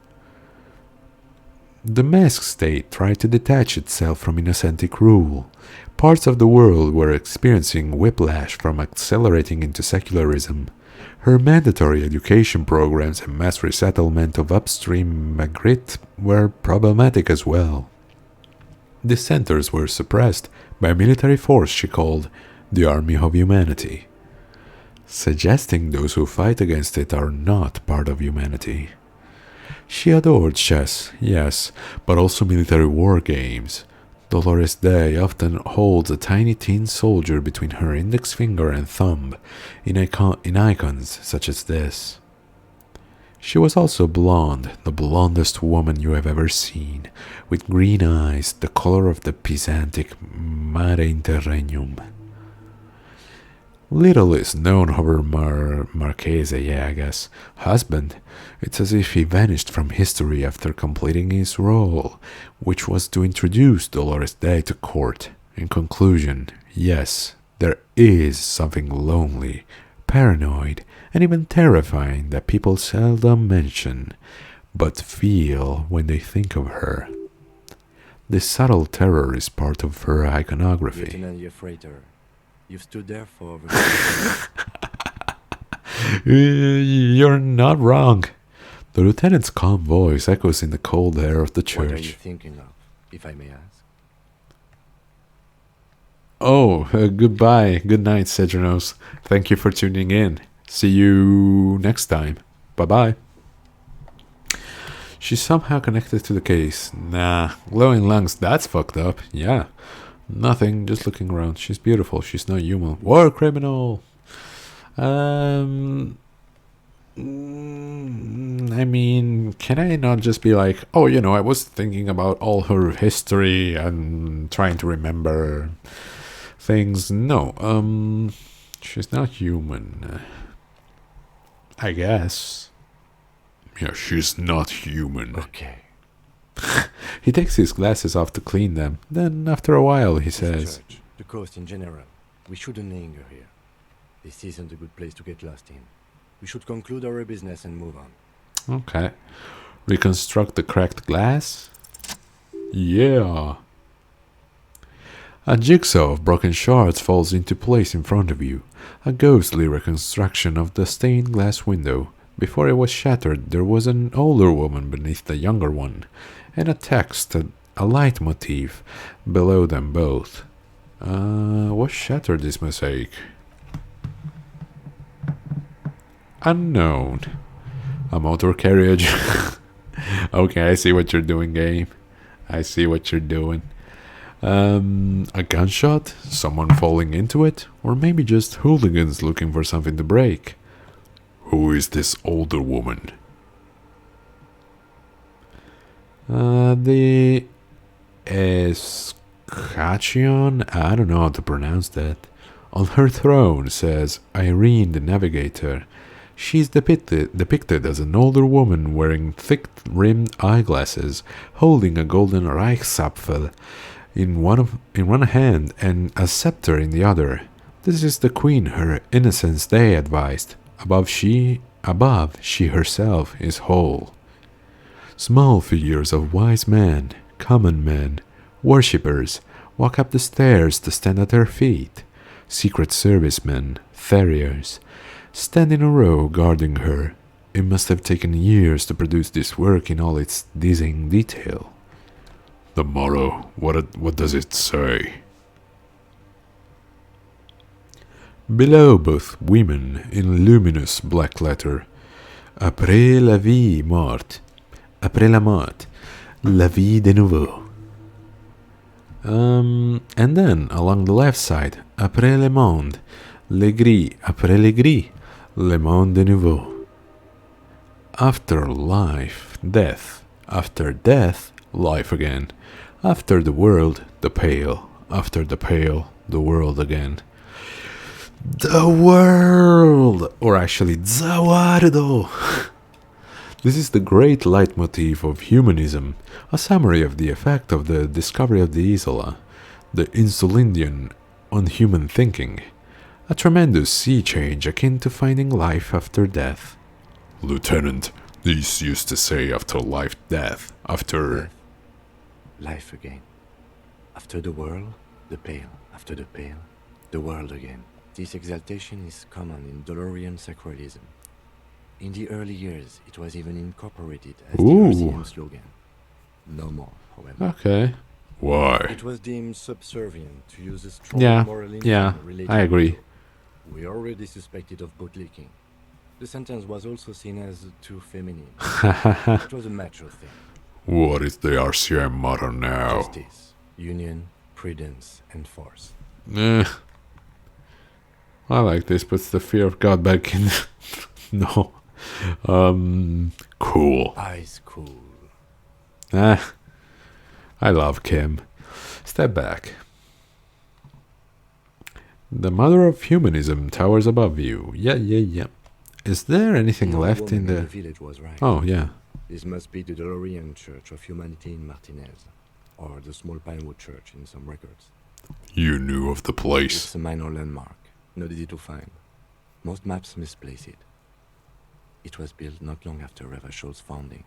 The Mesk state tried to detach itself from Innocentic rule. Parts of the world were experiencing whiplash from accelerating into secularism. Her mandatory education programs and mass resettlement of upstream Magritte were problematic as well. Dissenters were suppressed by a military force she called the Army of Humanity, suggesting those who fight against it are not part of humanity. She adored chess, yes, but also military war games. Dolores Day often holds a tiny tin soldier between her index finger and thumb in icons such as this. She was also blonde, the blondest woman you have ever seen, with green eyes the color of the Pisantic Mare Interregnum. Little is known of her Marchese, I guess, husband. It's as if he vanished from history after completing his role, which was to introduce Dolores Day to court. In conclusion, yes, there is something lonely, paranoid, and even terrifying that people seldom mention, but feel when they think of her. This subtle terror is part of her iconography. Lieutenant Yefreiter, you've stood there for over You're not wrong. The lieutenant's calm voice echoes in the cold air of the church. What are you thinking of, if I may ask? Oh, goodbye. Good night, Cedrinos. Thank you for tuning in. See you next time. Bye-bye. She's somehow connected to the case. Nah, glowing lungs, that's fucked up. Yeah. Nothing, just looking around. She's beautiful. She's not human. War criminal. I mean, can I not just be like, oh, I was thinking about all her history and trying to remember things? No, she's not human. I guess. Yeah, she's not human. Okay. He takes his glasses off to clean them. Then, after a while, he This says, church, the coast in general, we shouldn't linger here. This isn't a good place to get lost in. We should conclude our business and move on. okay. Reconstruct the cracked glass? Yeah. A jigsaw of broken shards falls into place in front of you. A ghostly reconstruction of the stained glass window. Before it was shattered, there was an older woman beneath the younger one, and a text, a leitmotif, below them both. What shattered this mosaic? Unknown. A motor carriage. Okay, I see what you're doing, game. I see what you're doing. A gunshot? Someone falling into it? Or maybe just hooligans looking for something to break? Who is this older woman? The Escutcheon? I don't know how to pronounce that. On her throne says Irene the Navigator. She's depicted as an older woman wearing thick-rimmed eyeglasses, holding a golden Reichsapfel in one hand and a scepter in the other. This is the queen her Innocence Day advised. Above she herself is whole. Small figures of wise men, common men, worshippers walk up the stairs to stand at her feet. Secret servicemen, farriers, stand in a row guarding her. It must have taken years to produce this work in all its dizzying detail. The motto, what does it say? Below both women, in luminous black letter, Après la vie morte, après la mort, la vie de nouveau. And then, along the left side, Après le monde, le gris, après le gris, le monde de nouveau. After life, death. After death, life again. After the world, the pale. After the pale, the world again. The world! Or actually, Zawardo! This is the great leitmotif of humanism, a summary of the effect of the discovery of the Isola, the Insulindian on human thinking, a tremendous sea change akin to finding life after death. Lieutenant, these used to say after life, death, after... Life again. After the world, the pale. After the pale, the world again. This exaltation is common in Dolorian sacralism. In the early years, it was even incorporated as the Elysium slogan. No more, however. Okay. Why? It was deemed subservient to use a strong moral Yeah, related I agree. We already suspected of bootlicking. The sentence was also seen as too feminine. It was a macho thing. What is the RCM motto now? Justice, union, prudence, and force. I like this, puts the fear of God back in. No. Cool. Ice cool. I love Kim. Step back. The mother of humanism towers above you. Yeah. Is there anything The left woman in the... village was right. Oh, yeah. This must be the DeLorean Church of Humanity in Martinez, or the small Pinewood Church in some records. You knew of the place. It's a minor landmark, not easy to find. Most maps misplace it. It was built not long after Revachol's founding,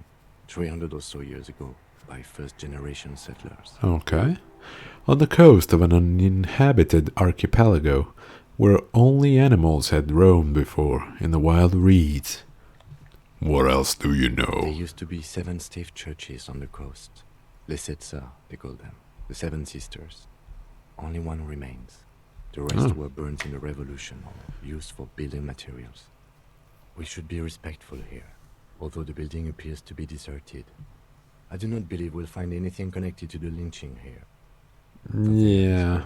300 or so years ago, by first-generation settlers. Okay. On the coast of an uninhabited archipelago, where only animals had roamed before in the wild reeds. What else do you There know? used to be 7 stave churches on the coast. Les Setsa, they call them. The 7 Sisters. Only one remains. The rest were burnt in the revolution or used for building materials. We should be respectful here, although the building appears to be deserted. I do not believe we'll find anything connected to the lynching here. Yeah.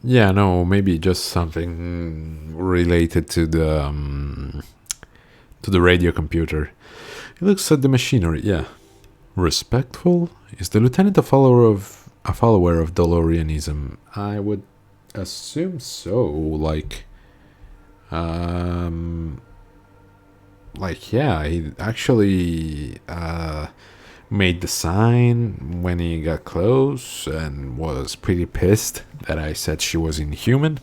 Yeah, no, maybe just something related to the radio computer. He looks at the machinery, yeah. Respectful? Is the lieutenant a follower of DeLoreanism? I would assume so, yeah, he actually made the sign when he got close and was pretty pissed that I said she was inhuman.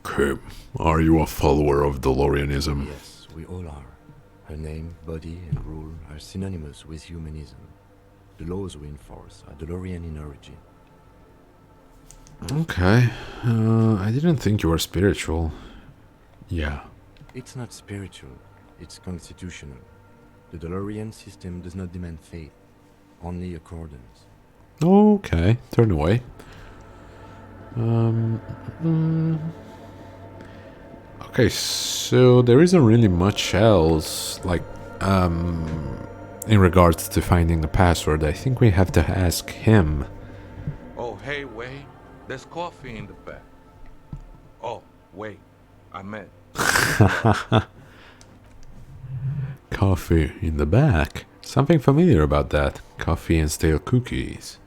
Kim, are you a follower of DeLoreanism? Yes, we all are. Her name, body, and rule are synonymous with humanism. The laws we enforce are DeLorean in origin. Okay. I didn't think you were spiritual. Yeah. It's not spiritual, it's constitutional. The DeLorean system does not demand faith, only accordance. Okay. Turn away. Okay, so there isn't really much else, in regards to finding the password. I think we have to ask him. Oh, hey, wait. There's coffee in the back. Oh, wait. I meant. Coffee in the back. Something familiar about that. Coffee and stale cookies.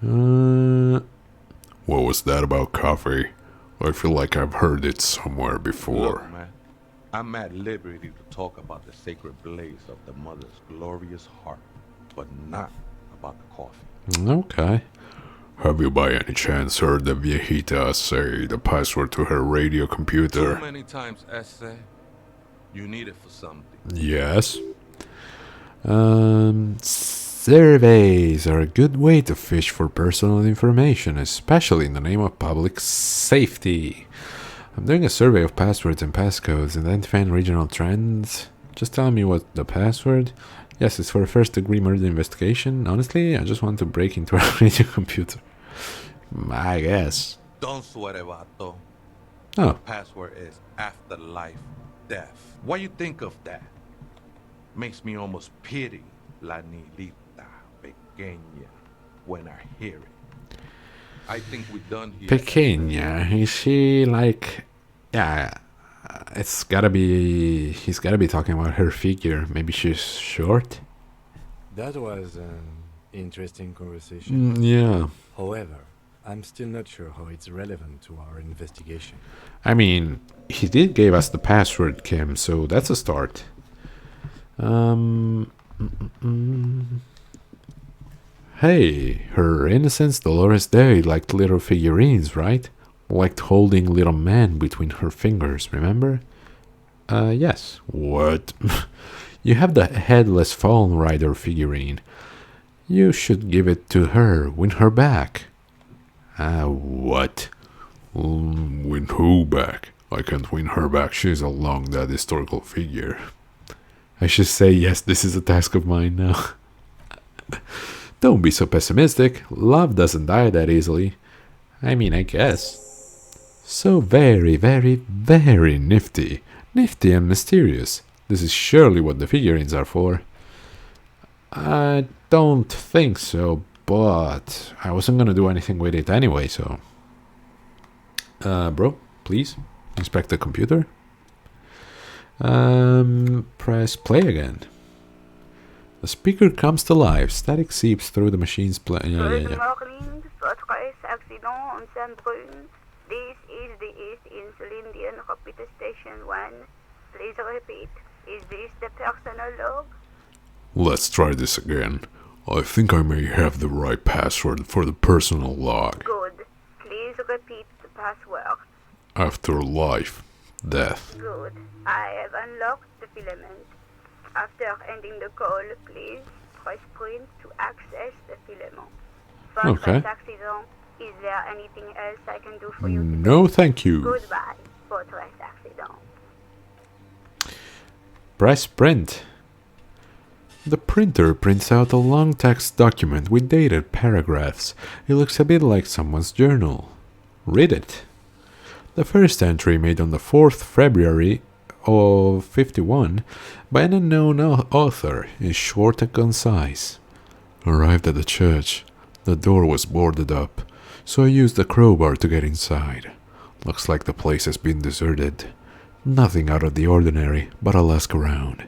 What was that about coffee? I feel like I've heard it somewhere before. Look, man. I'm at liberty to talk about the sacred blaze of the mother's glorious heart, but not about the coffee. Okay. Have you by any chance heard the viejita say the password to her radio computer? Too many times, essay. You need it for something. Yes. Surveys are a good way to fish for personal information, especially in the name of public safety. I'm doing a survey of passwords and passcodes, identifying regional trends. Just tell me what the password. Yes, it's for a first-degree murder investigation. Honestly, I just want to break into a radio computer. I guess. Don't sweat it, vato. Oh. The password is afterlife death. What you think of that? Makes me almost pity La Nilita Pequeña when I hear it. I think we're done here. Pequeña, is she like... Yeah, he's gotta be talking about her figure. Maybe she's short? That was an interesting conversation. Yeah. However, I'm still not sure how it's relevant to our investigation. I mean, he did give us the password, Kim, so that's a start. Hey, her Innocence Dolores Day liked little figurines, right? Liked holding little men between her fingers, remember? Yes. What? You have the headless Fallen Rider figurine. You should give it to her, win her back. What? Win who back? I can't win her back. She's a long dead historical figure. I should say, yes, this is a task of mine now. Don't be so pessimistic. Love doesn't die that easily. I mean, I guess. So very, very, very nifty. Nifty and mysterious. This is surely what the figurines are for. I don't think so, but I wasn't gonna do anything with it anyway, so... bro, please, inspect the computer. Press play again. The speaker comes to life. Static seeps through the machine's Good morning, Fortress accident on Saint-Brun. This is the East Insulindian Rapid Station 1. Please repeat. Is this the personal log? Let's try this again. I think I may have the right password for the personal log. Good. Please repeat the password. After life, death. Good. I have unlocked the filament. After ending the call, please press print to access the filament. Okay. Accident. Is there anything else I can do for you today? No, thank you. Goodbye, Fortress accident. Press print. The printer prints out a long text document with dated paragraphs. It looks a bit like someone's journal. Read it. The first entry made on the 4th February of 51 by an unknown author is short and concise. Arrived at the church. The door was boarded up, so I used the crowbar to get inside. Looks like the place has been deserted. Nothing out of the ordinary, but I'll ask around.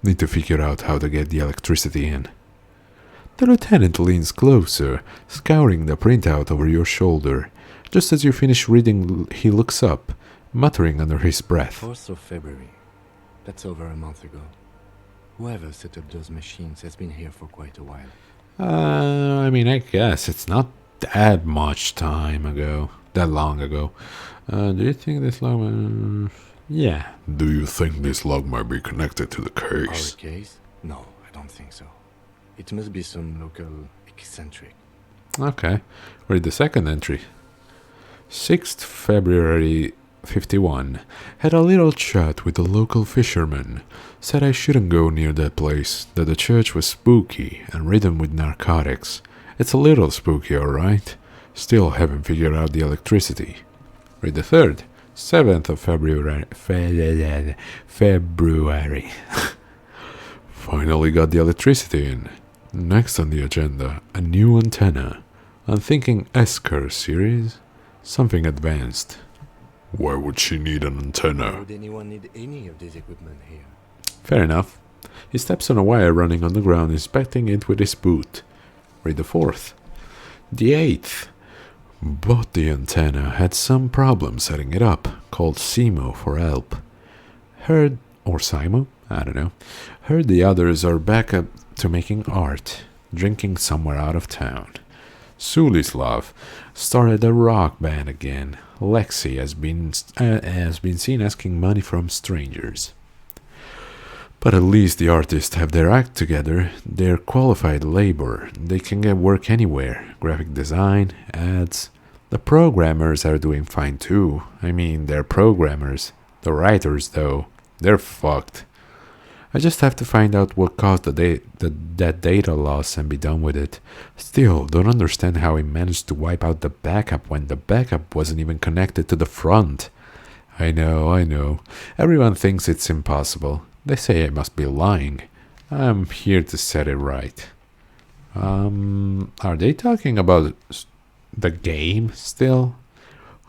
Need to figure out how to get the electricity in. The lieutenant leans closer, scouring the printout over your shoulder. Just as you finish reading, he looks up, muttering under his breath. 4th of February. That's over a month ago. Whoever set up those machines has been here for quite a while. I mean, I guess it's not that much time ago. That long ago. Do you think this long... yeah. Do you think this log might be connected to the case? Our case? No, I don't think so. It must be some local eccentric. Okay. Read the second entry. 6th February 51. Had a little chat with a local fisherman. Said I shouldn't go near that place, that the church was spooky and ridden with narcotics. It's a little spooky, alright. Still haven't figured out the electricity. Read the third. 7th of February. February. Finally got the electricity in. Next on the agenda, a new antenna. I'm thinking Esker series. Something advanced. Why would she need an Why antenna? would anyone need any of this equipment here? Fair enough. He steps on a wire running on the ground, inspecting it with his boot. Read the 4th. The 8th. But the antenna had some problem setting it up. Called Simo for help. Heard, or Simo? I don't know. Heard the others are back up to making art. Drinking somewhere out of town. Sulislav started a rock band again. Lexi has been seen asking money from strangers. But at least the artists have their act together. They're qualified labor. They can get work anywhere. Graphic design, ads. The programmers are doing fine too. I mean, they're programmers. The writers, though, they're fucked. I just have to find out what caused that data loss and be done with it. Still, don't understand how he managed to wipe out the backup when the backup wasn't even connected to the front. I know. Everyone thinks it's impossible. They say I must be lying. I'm here to set it right. Are they talking about the game still?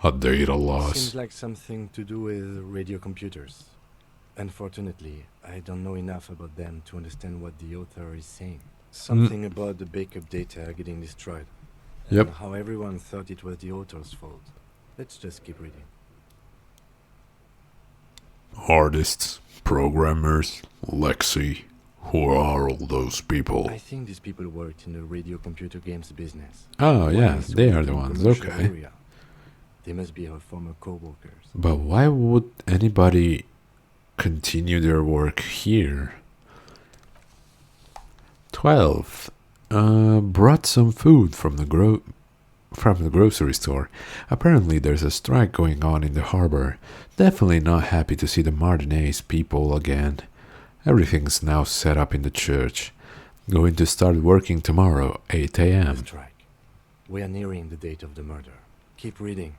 A data loss. Seems like something to do with radio computers. Unfortunately, I don't know enough about them to understand what the author is saying. Something about the backup data getting destroyed. Yep. And how everyone thought it was the author's fault. Let's just keep reading. Artists, programmers, Lexi. Who are all those people? I think these people worked in the radio computer games business. Oh, One yeah, is they are working the in ones, commercial okay. area. They must be her former co-workers. But why would anybody continue their work here? 12. Brought some food from the grocery store. Apparently there's a strike going on in the harbor. Definitely not happy to see the Martinez people again. Everything's now set up in the church. Going to start working tomorrow, 8 a.m. Strike. We are nearing the date of the murder. Keep reading.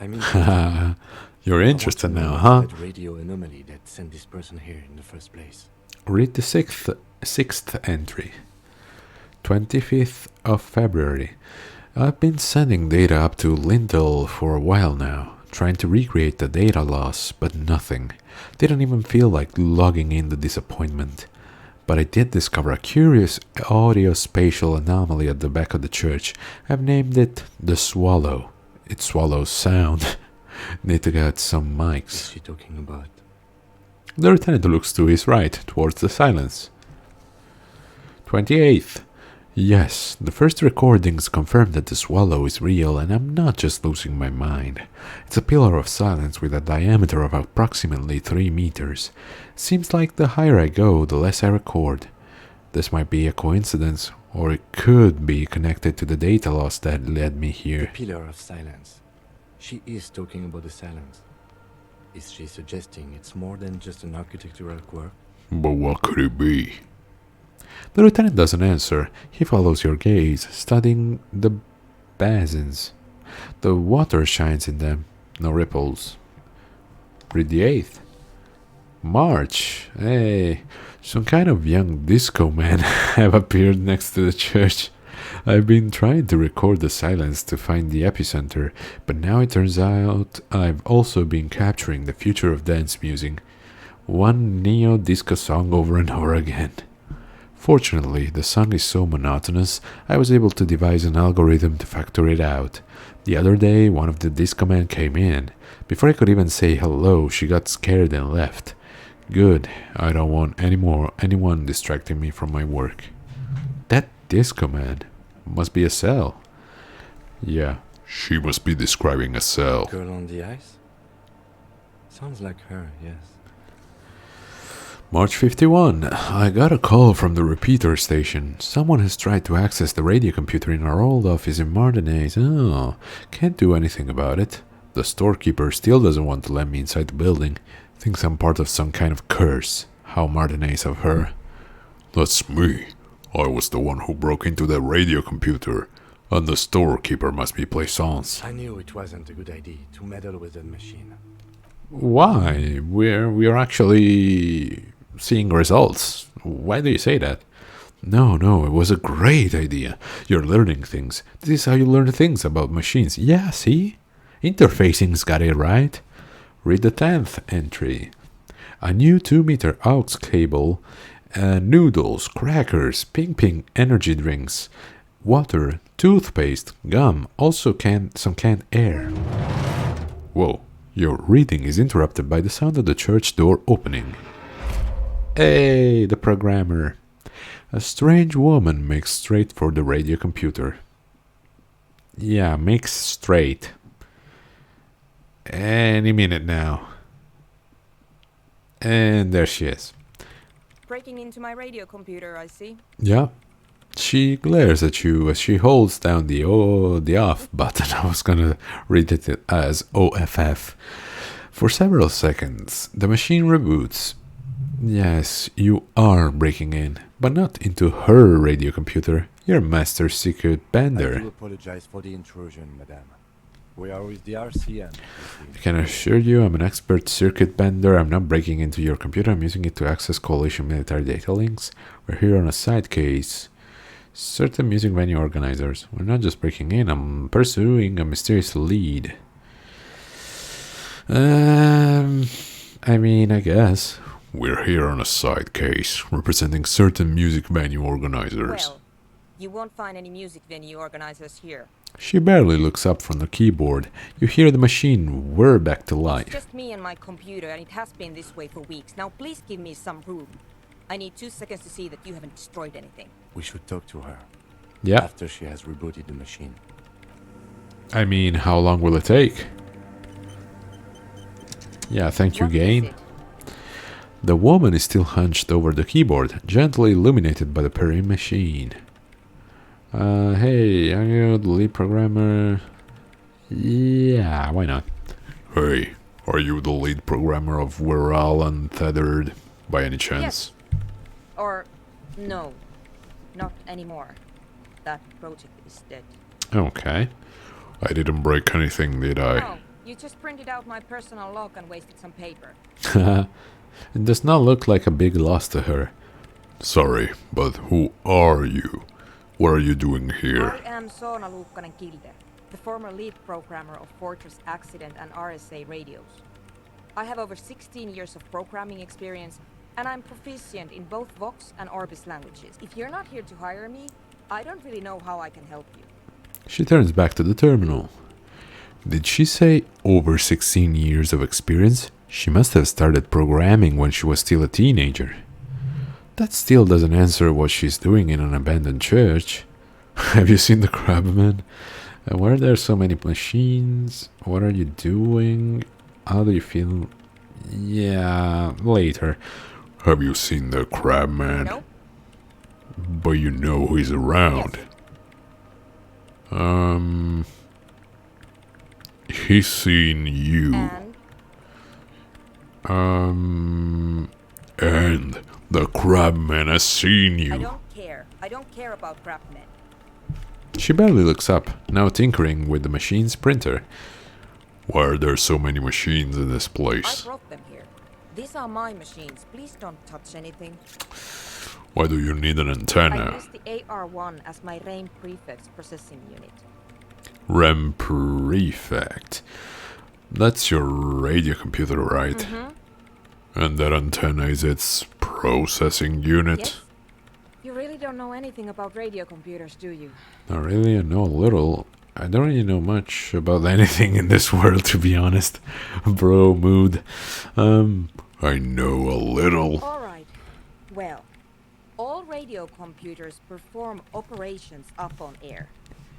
I mean, You're interested now, huh? that radio anomaly that sent this person here in the first place. Read the sixth entry. 25th of February. I've been sending data up to Lindell for a while now, trying to recreate the data loss, but nothing. Didn't even feel like logging in the disappointment. But I did discover a curious audio-spatial anomaly at the back of the church. I've named it the Swallow. It swallows sound. Need to get some mics. What is she talking about? The lieutenant looks to his right, towards the silence. 28th. Yes, the first recordings confirm that the swallow is real, and I'm not just losing my mind. It's a pillar of silence with a diameter of approximately 3 meters. Seems like the higher I go, the less I record. This might be a coincidence, or it could be connected to the data loss that led me here. The pillar of silence. She is talking about the silence. Is she suggesting it's more than just an architectural quirk? But what could it be? The lieutenant doesn't answer. He follows your gaze, studying the basins. The water shines in them, no ripples. Read the 8th. March. Hey, some kind of young disco man have appeared next to the church. I've been trying to record the silence to find the epicenter, but now it turns out I've also been capturing the future of dance music. One neo-disco song over and over again. Fortunately, the song is so monotonous, I was able to devise an algorithm to factor it out. The other day, one of the disco men came in. Before I could even say hello, she got scared and left. Good, I don't want anyone distracting me from my work. That disco man must be a cell. Yeah, she must be describing a cell. Girl on the ice? Sounds like her, yes. March 51. I got a call from the repeater station. Someone has tried to access the radio computer in our old office in Martinez. Oh, can't do anything about it. The storekeeper still doesn't want to let me inside the building. Thinks I'm part of some kind of curse. How Martinez of her. That's me. I was the one who broke into the radio computer, and the storekeeper must be Plaisance. I knew it wasn't a good idea to meddle with the machine. Why? We're actually seeing results. Why do you say that? No, it was a great idea. You're learning things. This is how you learn things about machines. Yeah, see? Interfacing's got it right. Read the 10th entry. A new 2-meter aux cable, noodles, crackers, ping energy drinks, water, toothpaste, gum, also some canned air. Whoa, your reading is interrupted by the sound of the church door opening. Hey, the programmer. A strange woman makes straight for the radio computer. Yeah, makes straight. Any minute now. And there she is. Breaking into my radio computer, I see. Yeah. She glares at you as she holds down the off button. I was gonna read it as OFF. For several seconds, the machine reboots. Yes, you are breaking in, but not into her radio computer. You're Master Secret Bender. I do apologize for the intrusion, madame. We are with the RCM. I can assure you I'm an expert circuit bender. I'm not breaking into your computer. I'm using it to access coalition military data links. We're here on a side case. Certain music venue organizers. We're not just breaking in. I'm pursuing a mysterious lead. I guess. We're here on a side case, representing certain music venue organizers. Well, you won't find any music venue organizers here. She barely looks up from the keyboard. You hear the machine whir back to life. It's just me and my computer, and it has been this way for weeks. Now please give me some room. I need 2 seconds to see that you haven't destroyed anything. We should talk to her. Yeah. After she has rebooted the machine. How long will it take? Yeah, thank you, What is Gain. it? The woman is still hunched over the keyboard, gently illuminated by the purring machine. Hey, are you the lead programmer? Yeah, why not? Hey, are you the lead programmer of We're All Untethered, by any chance? Yes. Or, no. Not anymore. That project is dead. Okay. I didn't break anything, did I? No, You just printed out my personal log and wasted some paper. It does not look like a big loss to her. Sorry, but who are you? What are you doing here? I am Soona Luukkanen-Kilde, the former lead programmer of Fortress Accident and RSA radios. I have over 16 years of programming experience, and I'm proficient in both Vox and Orbis languages. If you're not here to hire me, I don't really know how I can help you. She turns back to the terminal. Did she say over 16 years of experience? She must have started programming when she was still a teenager. That still doesn't answer what she's doing in an abandoned church. Have you seen the Crabman? Why are there so many machines? What are you doing? How do you feel? Yeah, later. Have you seen the Crabman? Nope. But you know he's around. Yes. He's seen you. And the Crabman has seen you. I don't care. I don't care about Crabmen. She barely looks up, now tinkering with the machine's printer. Why are there so many machines in this I place? brought them here. These are my machines. Please don't touch anything. Why do you need an I antenna? use the AR-1 as my RAIN prefix processing unit. REM Prefect. That's your radio computer, right? Mm-hmm. And that antenna is its processing unit? Yes? You really don't know anything about radio computers, do you? Not really, I know a little. I don't really know much about anything in this world, to be honest. Bro, mood. I know a little. Alright. Well, all radio computers perform operations up on air.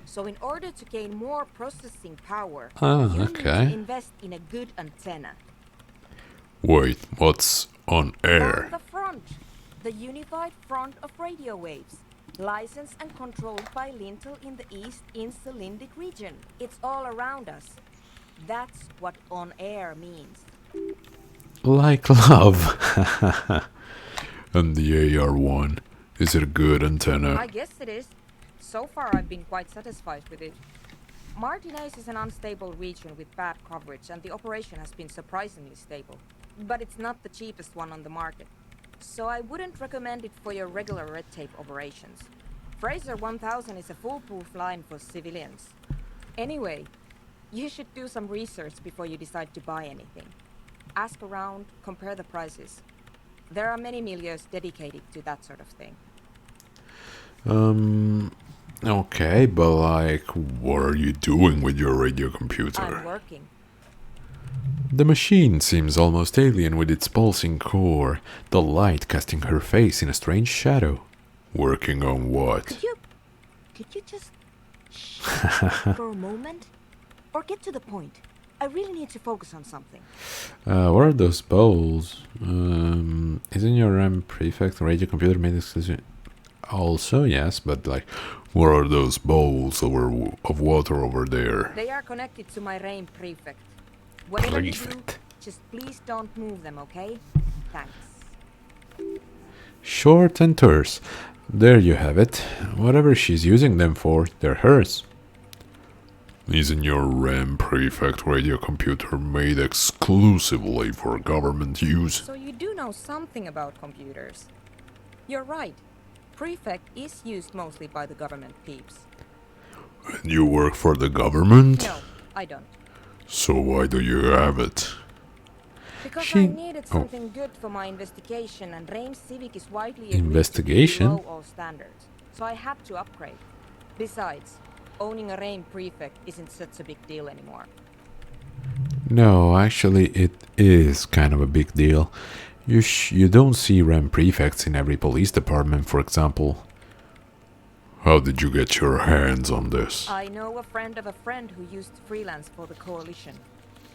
So in order to gain more processing power, you need to invest in a good antenna. Wait, what's on air? On the front, the unified front of radio waves. Licensed and controlled by Lintel in the east Insulindic region. It's all around us. That's what on air means. Like love. And the AR-1, is it a good antenna? I guess it is. So far I've been quite satisfied with it. Martinez is an unstable region with bad coverage and the operation has been surprisingly stable. But it's not the cheapest one on the market. So I wouldn't recommend it for your regular red tape operations. Fraser 1000 is a foolproof line for civilians. Anyway, you should do some research before you decide to buy anything. Ask around, compare the prices. There are many milieus dedicated to that sort of thing. Okay, but like, what are you doing with your radio computer? I'm working. The machine seems almost alien with its pulsing core, the light casting her face in a strange shadow. Working on what? Could you just shh for a moment? Or get to the point. I really need to focus on something. What are those bowls? Isn't your RAM prefect radio computer made exclusive? Also, yes, but like... What are those bowls of water over there? They are connected to my RAIN prefect. Whatever you do, just please don't move them, okay? Thanks. Short and terse. There you have it. Whatever she's using them for, they're hers. Isn't your RAM prefect radio computer made exclusively for government use? So you do know something about computers. You're right. Prefect is used mostly by the government peeps. And you work for the government? No, I don't. So why do you have it? Because I needed something good for my investigation, and RAIN Civic is widely agreed Investigation? to be below all standards. So I had to upgrade. Besides, owning a RAIN prefect isn't such a big deal anymore. No, actually it is kind of a big deal. You don't see RAM prefects in every police department, for example. How did you get your hands on this? I know a friend of a friend who used to freelance for the Coalition.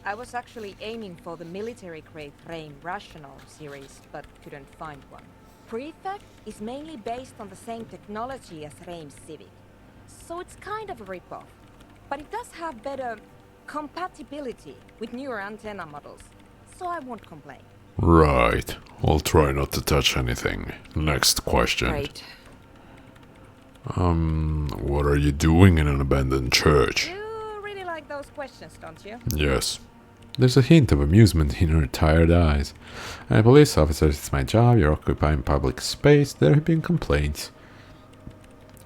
I was actually aiming for the military-grade RAIN Rational series, but couldn't find one. Prefect is mainly based on the same technology as RAIN Civic, so it's kind of a rip-off. But it does have better compatibility with newer antenna models, so I won't complain. Right. I'll try not to touch anything. Next question. Great. What are you doing in an abandoned church? You really like those questions, don't you? Yes. There's a hint of amusement in her tired eyes. I'm a police officer, it's my job, you're occupying public space, there have been complaints.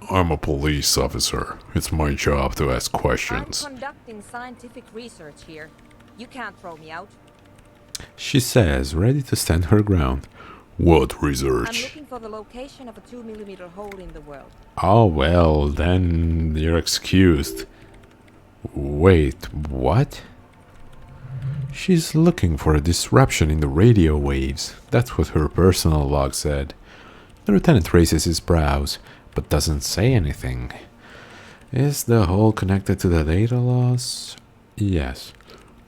I'm a police officer. It's my job to ask questions. I'm conducting scientific research here. You can't throw me out. She says, ready to stand her ground. What I'm research? looking for the location of a 2mm hole in the world. Oh, well, then you're excused. Wait, what? She's looking for a disruption in the radio waves. That's what her personal log said. The lieutenant raises his brows, but doesn't say anything. Is the hole connected to the data loss? Yes.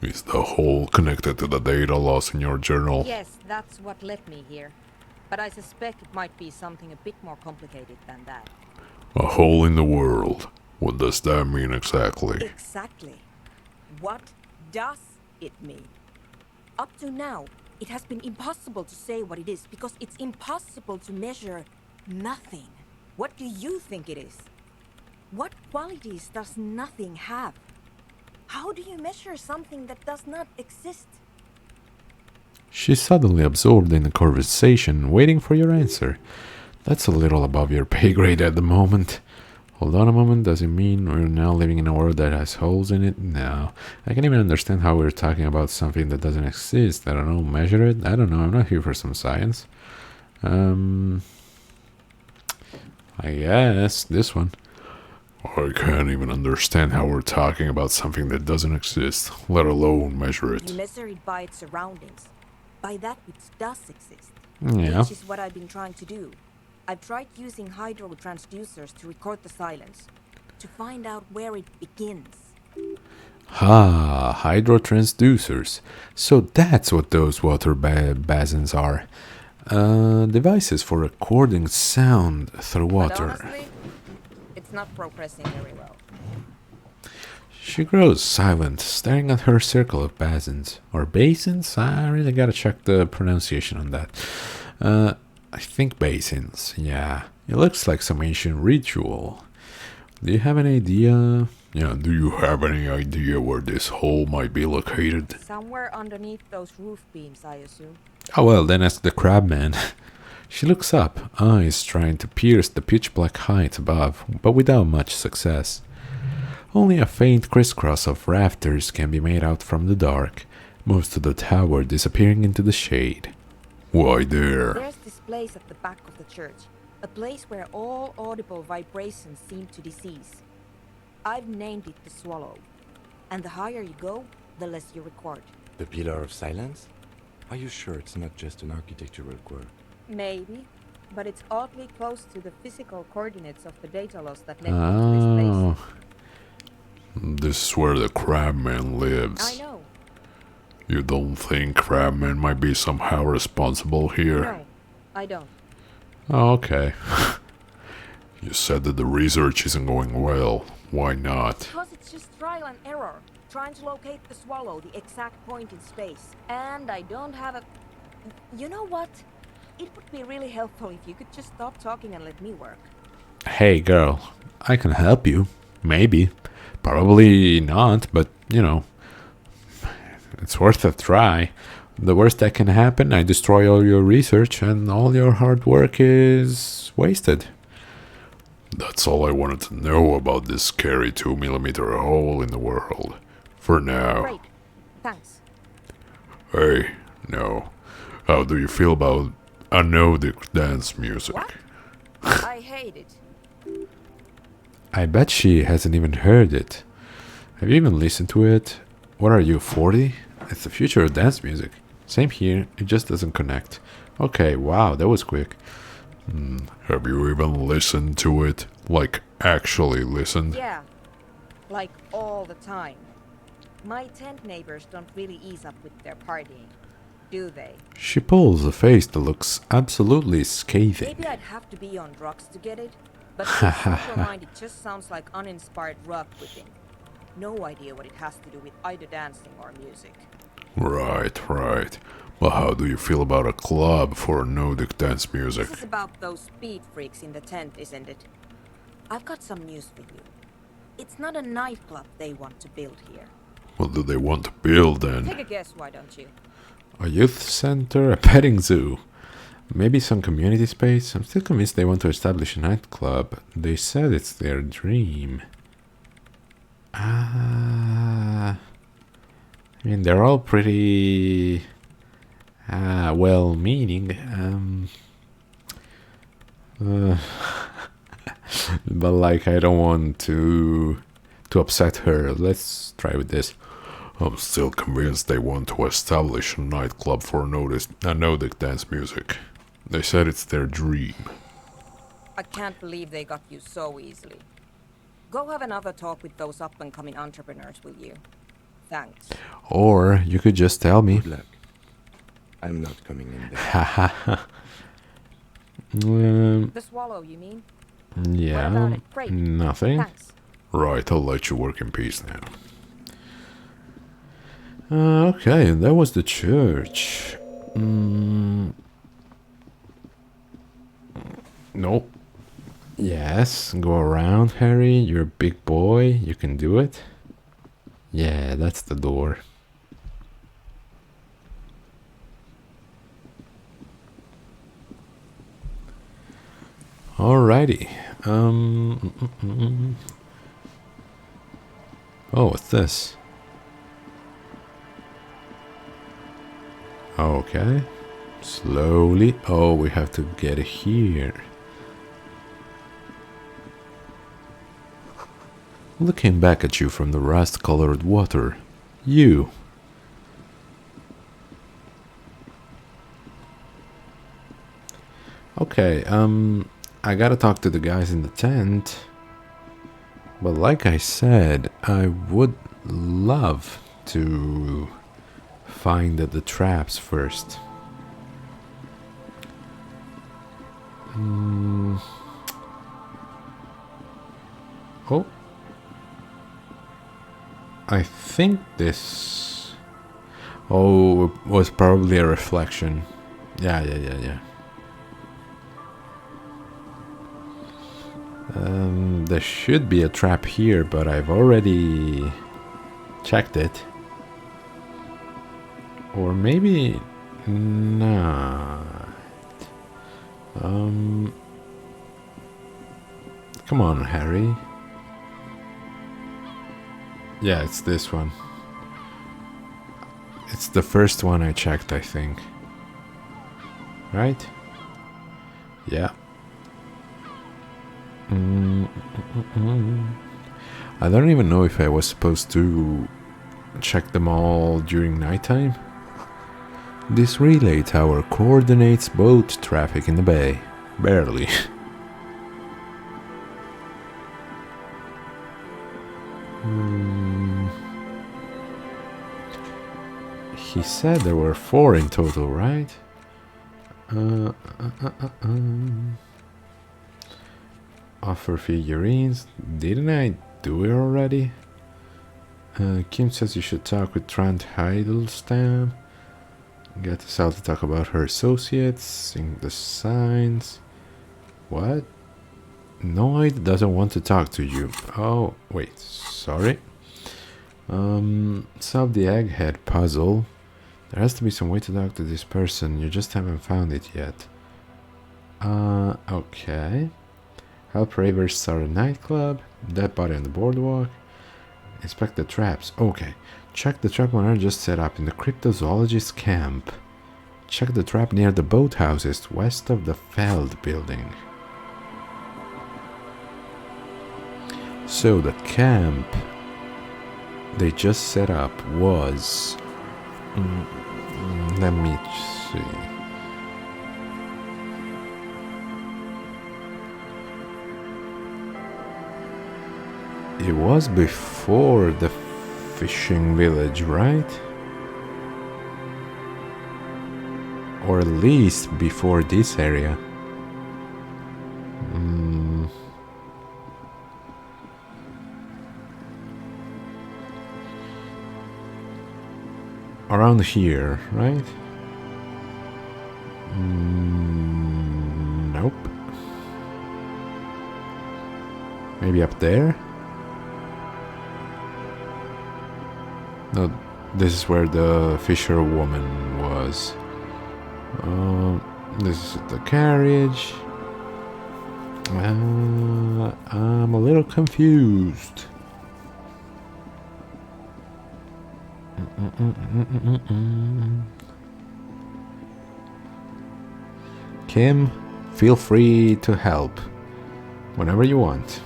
Is the hole connected to the data loss in your journal? Yes, that's what led me here. But I suspect it might be something a bit more complicated than that. A hole in the world. What does that mean exactly? Exactly. What does it mean? Up to now, it has been impossible to say what it is because it's impossible to measure nothing. What do you think it is? What qualities does nothing have? How do you measure something that does not exist? She's suddenly absorbed in the conversation, waiting for your answer. That's a little above your pay grade at the moment. Hold on a moment, does it mean we're now living in a world that has holes in it? No. I can't even understand how we're talking about something that doesn't exist. I don't know, measure it? I don't know, I'm not here for some science. I guess this one. I can't even understand how we're talking about something that doesn't exist, let alone measure it. You measure it by its surroundings, by that which does exist. Yeah. Which is what I've been trying to do. I've tried using hydro transducers to record the silence, to find out where it begins. Hydro transducers. So that's what those water basins are. Devices for recording sound through water. But honestly, it's not progressing very well. She grows silent, staring at her circle of basins. Or basins? I really gotta check the pronunciation on that. I think basins, yeah. It looks like some ancient ritual. Do you have an idea? Yeah, do you have any idea where this hole might be located? Somewhere underneath those roof beams, I assume. Oh well, then ask the crabman. She looks up, eyes trying to pierce the pitch-black height above, but without much success. Only a faint crisscross of rafters can be made out from the dark, most of the tower disappearing into the shade. Why there? There's this place at the back of the church, a place where all audible vibrations seem to cease. I've named it the Swallow, and the higher you go, the less you record. The Pillar of Silence? Are you sure it's not just an architectural quirk? Maybe, but it's oddly close to the physical coordinates of the data loss that led me to this place. This is where the crabman lives. I know. You don't think crabman might be somehow responsible here? No, I don't. Oh, okay. You said that the research isn't going well. Why not? Because it's just trial and error, trying to locate the Swallow, the exact point in space. And I don't have a... You know what? It would be really helpful if you could just stop talking and let me work. Hey girl, I can help you. Maybe. Probably not, but you know, it's worth a try. The worst that can happen, I destroy all your research and all your hard work is wasted. That's all I wanted to know about this scary 2mm hole in the world. For now. Great. Thanks. Hey, no. How do you feel about anodic dance music? What? I hate it. I bet she hasn't even heard it. Have you even listened to it? What are you, 40? It's the future of dance music. Same here, it just doesn't connect. Okay, wow, that was quick. Have you even listened to it? Like, actually listened? Yeah, like all the time. My tent neighbors don't really ease up with their partying, do they? She pulls a face that looks absolutely scathing. Maybe I'd have to be on drugs to get it, but in your mind it just sounds like uninspired rug whipping. No idea what it has to do with either dancing or music. Right. But how do you feel about a club for anodic dance music? This is about those speed freaks in the tent, isn't it? I've got some news for you. It's not a nightclub they want to build here. What do they want to build then? Take a guess, why don't you? A youth center, a petting zoo, maybe some community space. I'm still convinced they want to establish a nightclub. They said it's their dream. I mean, they're all pretty well-meaning. But like, I don't want to upset her. Let's try with this. I'm still convinced they want to establish a nightclub for Nordic dance music. They said it's their dream. I can't believe they got you so easily. Go have another talk with those up-and-coming entrepreneurs, will you? Thanks. Or you could just tell me. Good luck. I'm not coming in there. Haha. The Swallow, you mean? What about Yeah, it? Great. nothing. Thanks. Right, I'll let you work in peace now. Okay, that was the church. Nope. Yes, go around, Harry. You're a big boy. You can do it. Yeah, that's the door. Alrighty. Oh, what's this? Okay. Slowly. Oh, we have to get here. Looking back at you from the rust-colored water. You. Okay, I gotta talk to the guys in the tent. But like I said, I would love to find the traps first. Oh. I think this... Oh, was probably a reflection. Yeah. There should be a trap here, but I've already checked it. Or maybe not. Come on, Harry. Yeah, it's this one. It's the first one I checked, I think. Right? Yeah. I don't even know if I was supposed to check them all during nighttime. This relay tower coordinates boat traffic in the bay. Barely. He said there were 4 in total, right? Offer figurines. Didn't I do it already? Kim says you should talk with Trent Heidelstein. Get Sal to talk about her associates. Sing the signs. What? Noid doesn't want to talk to you. Oh, wait. Sorry. Solve the egghead puzzle. There has to be some way to talk to this person. You just haven't found it yet. Okay. Help ravers start a nightclub. Dead body on the boardwalk. Inspect the traps. Okay. Check the trap monitor just set up in the cryptozoologist camp. Check the trap near the boathouses west of the Feld building. So the camp they just set up was... let me see. It was before the fishing village, right? Or at least before this area. Around here, right? Nope. Maybe up there? No, this is where the fisherwoman was. This is the carriage. I'm a little confused. Kim, feel free to help whenever you want.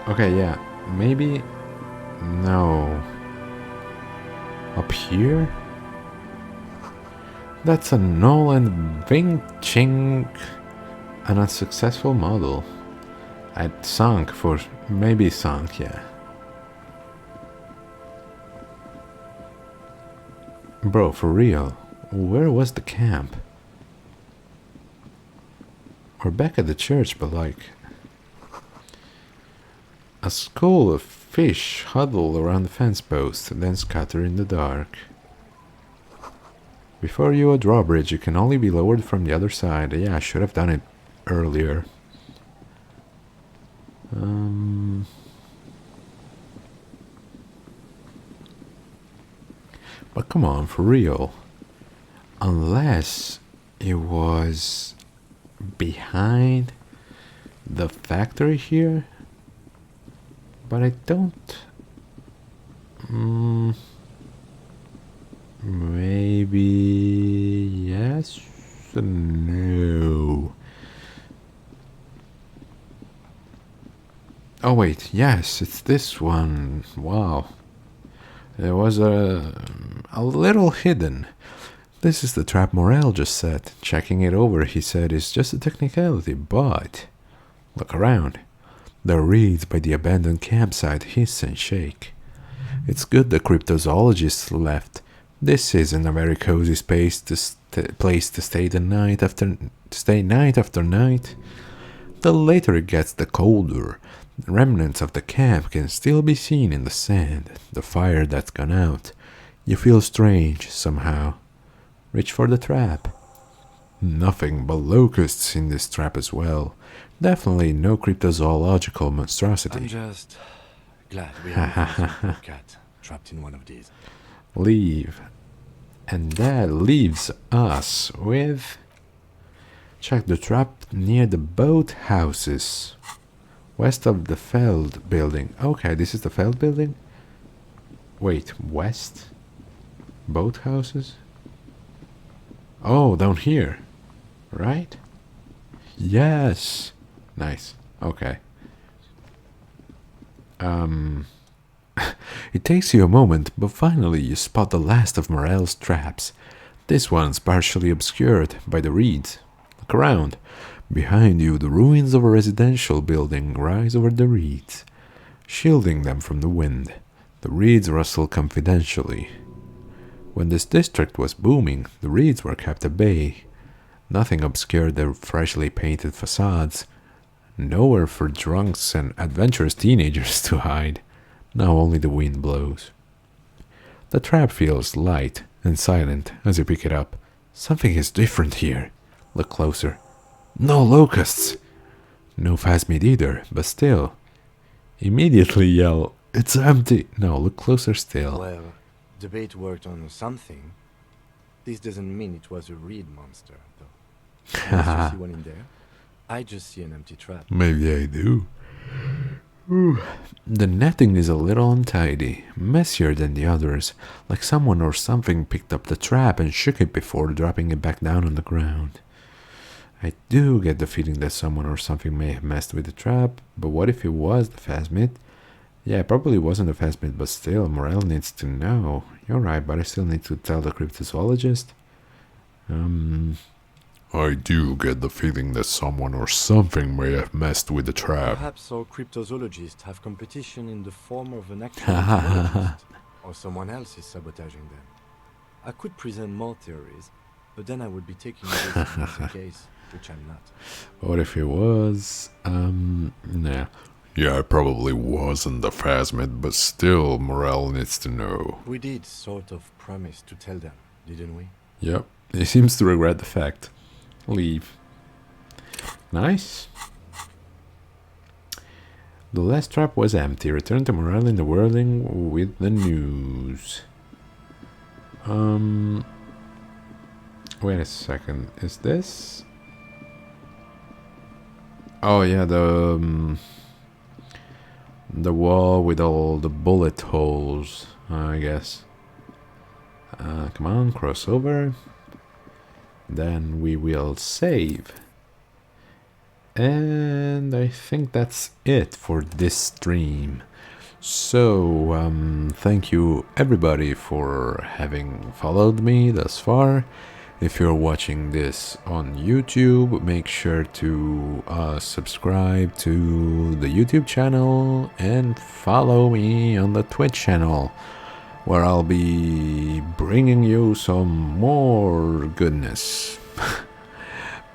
Okay, yeah, maybe. No. Up here? That's a null and Wing Ching, an unsuccessful model. I'd sunk for. Maybe sunk, yeah. Bro, for real, where was the camp? We're back at the church, but like. A school of fish huddle around the fence post and then scatter in the dark. Before you a drawbridge, you can only be lowered from the other side. Yeah, I should have done it earlier. But come on, for real. Unless it was behind the factory here. But I don't. Maybe yes, no. Oh wait, yes, it's this one. Wow. It was a little hidden. This is the trap Morel just set. Checking it over, he said, is just a technicality, but look around. The reeds by the abandoned campsite hiss and shake. It's good the cryptozoologists left. This isn't a very cozy place to stay night after night. The later it gets, the colder. The remnants of the camp can still be seen in the sand. The fire that's gone out. You feel strange somehow. Reach for the trap. Nothing but locusts in this trap as well. Definitely no cryptozoological monstrosity. I'm just glad we have a cat trapped in one of these. Leave. And that leaves us with... Check the trap near the boat houses. West of the Feld building. Okay, this is the Feld building? Wait, west? Boat houses? Oh, down here. Right? Yes. Nice. Okay. It takes you a moment, but finally you spot the last of Morel's traps. This one's partially obscured by the reeds. Look around. Behind you, the ruins of a residential building rise over the reeds, shielding them from the wind. The reeds rustle confidentially. When this district was booming, the reeds were kept at bay. Nothing obscured their freshly painted facades. Nowhere for drunks and adventurous teenagers to hide. Now only the wind blows. The trap feels light and silent as you pick it up. Something is different here. Look closer. No locusts! No phasmid either, but still. Immediately yell, "It's empty!" No, look closer still. Well, the bait worked on something. This doesn't mean it was a reed monster, though. Unless you see one in there. I just see an empty trap. Maybe I do. The netting is a little untidy, messier than the others, like someone or something picked up the trap and shook it before dropping it back down on the ground. I do get the feeling that someone or something may have messed with the trap, but what if it was the phasmid? Yeah, it probably wasn't the phasmid, but still, Morel needs to know. You're right, but I still need to tell the cryptozoologist. I do get the feeling that someone or something may have messed with the trap. Perhaps our cryptozoologists have competition in the form of an actual zoologist, or someone else is sabotaging them. I could present more theories, but then I would be taking this as a case, which I'm not. What if it was? Nah. Yeah, it probably wasn't the phasmid, but still, Morel needs to know. We did sort of promise to tell them, didn't we? Yep, he seems to regret the fact. Leave. Nice. The last trap was empty. Return to morale in the whirling with the news. Wait a second. Is this? Oh yeah, the wall with all the bullet holes, I guess. Come on, cross over. Then we will save. And I think that's it for this stream. So, thank you everybody for having followed me thus far. If you're watching this on YouTube, make sure to subscribe to the YouTube channel and follow me on the Twitch channel, where I'll be bringing you some more goodness.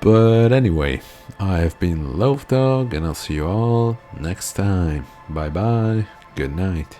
But anyway, I've been Loaf Dog, and I'll see you all next time. Bye bye, good night.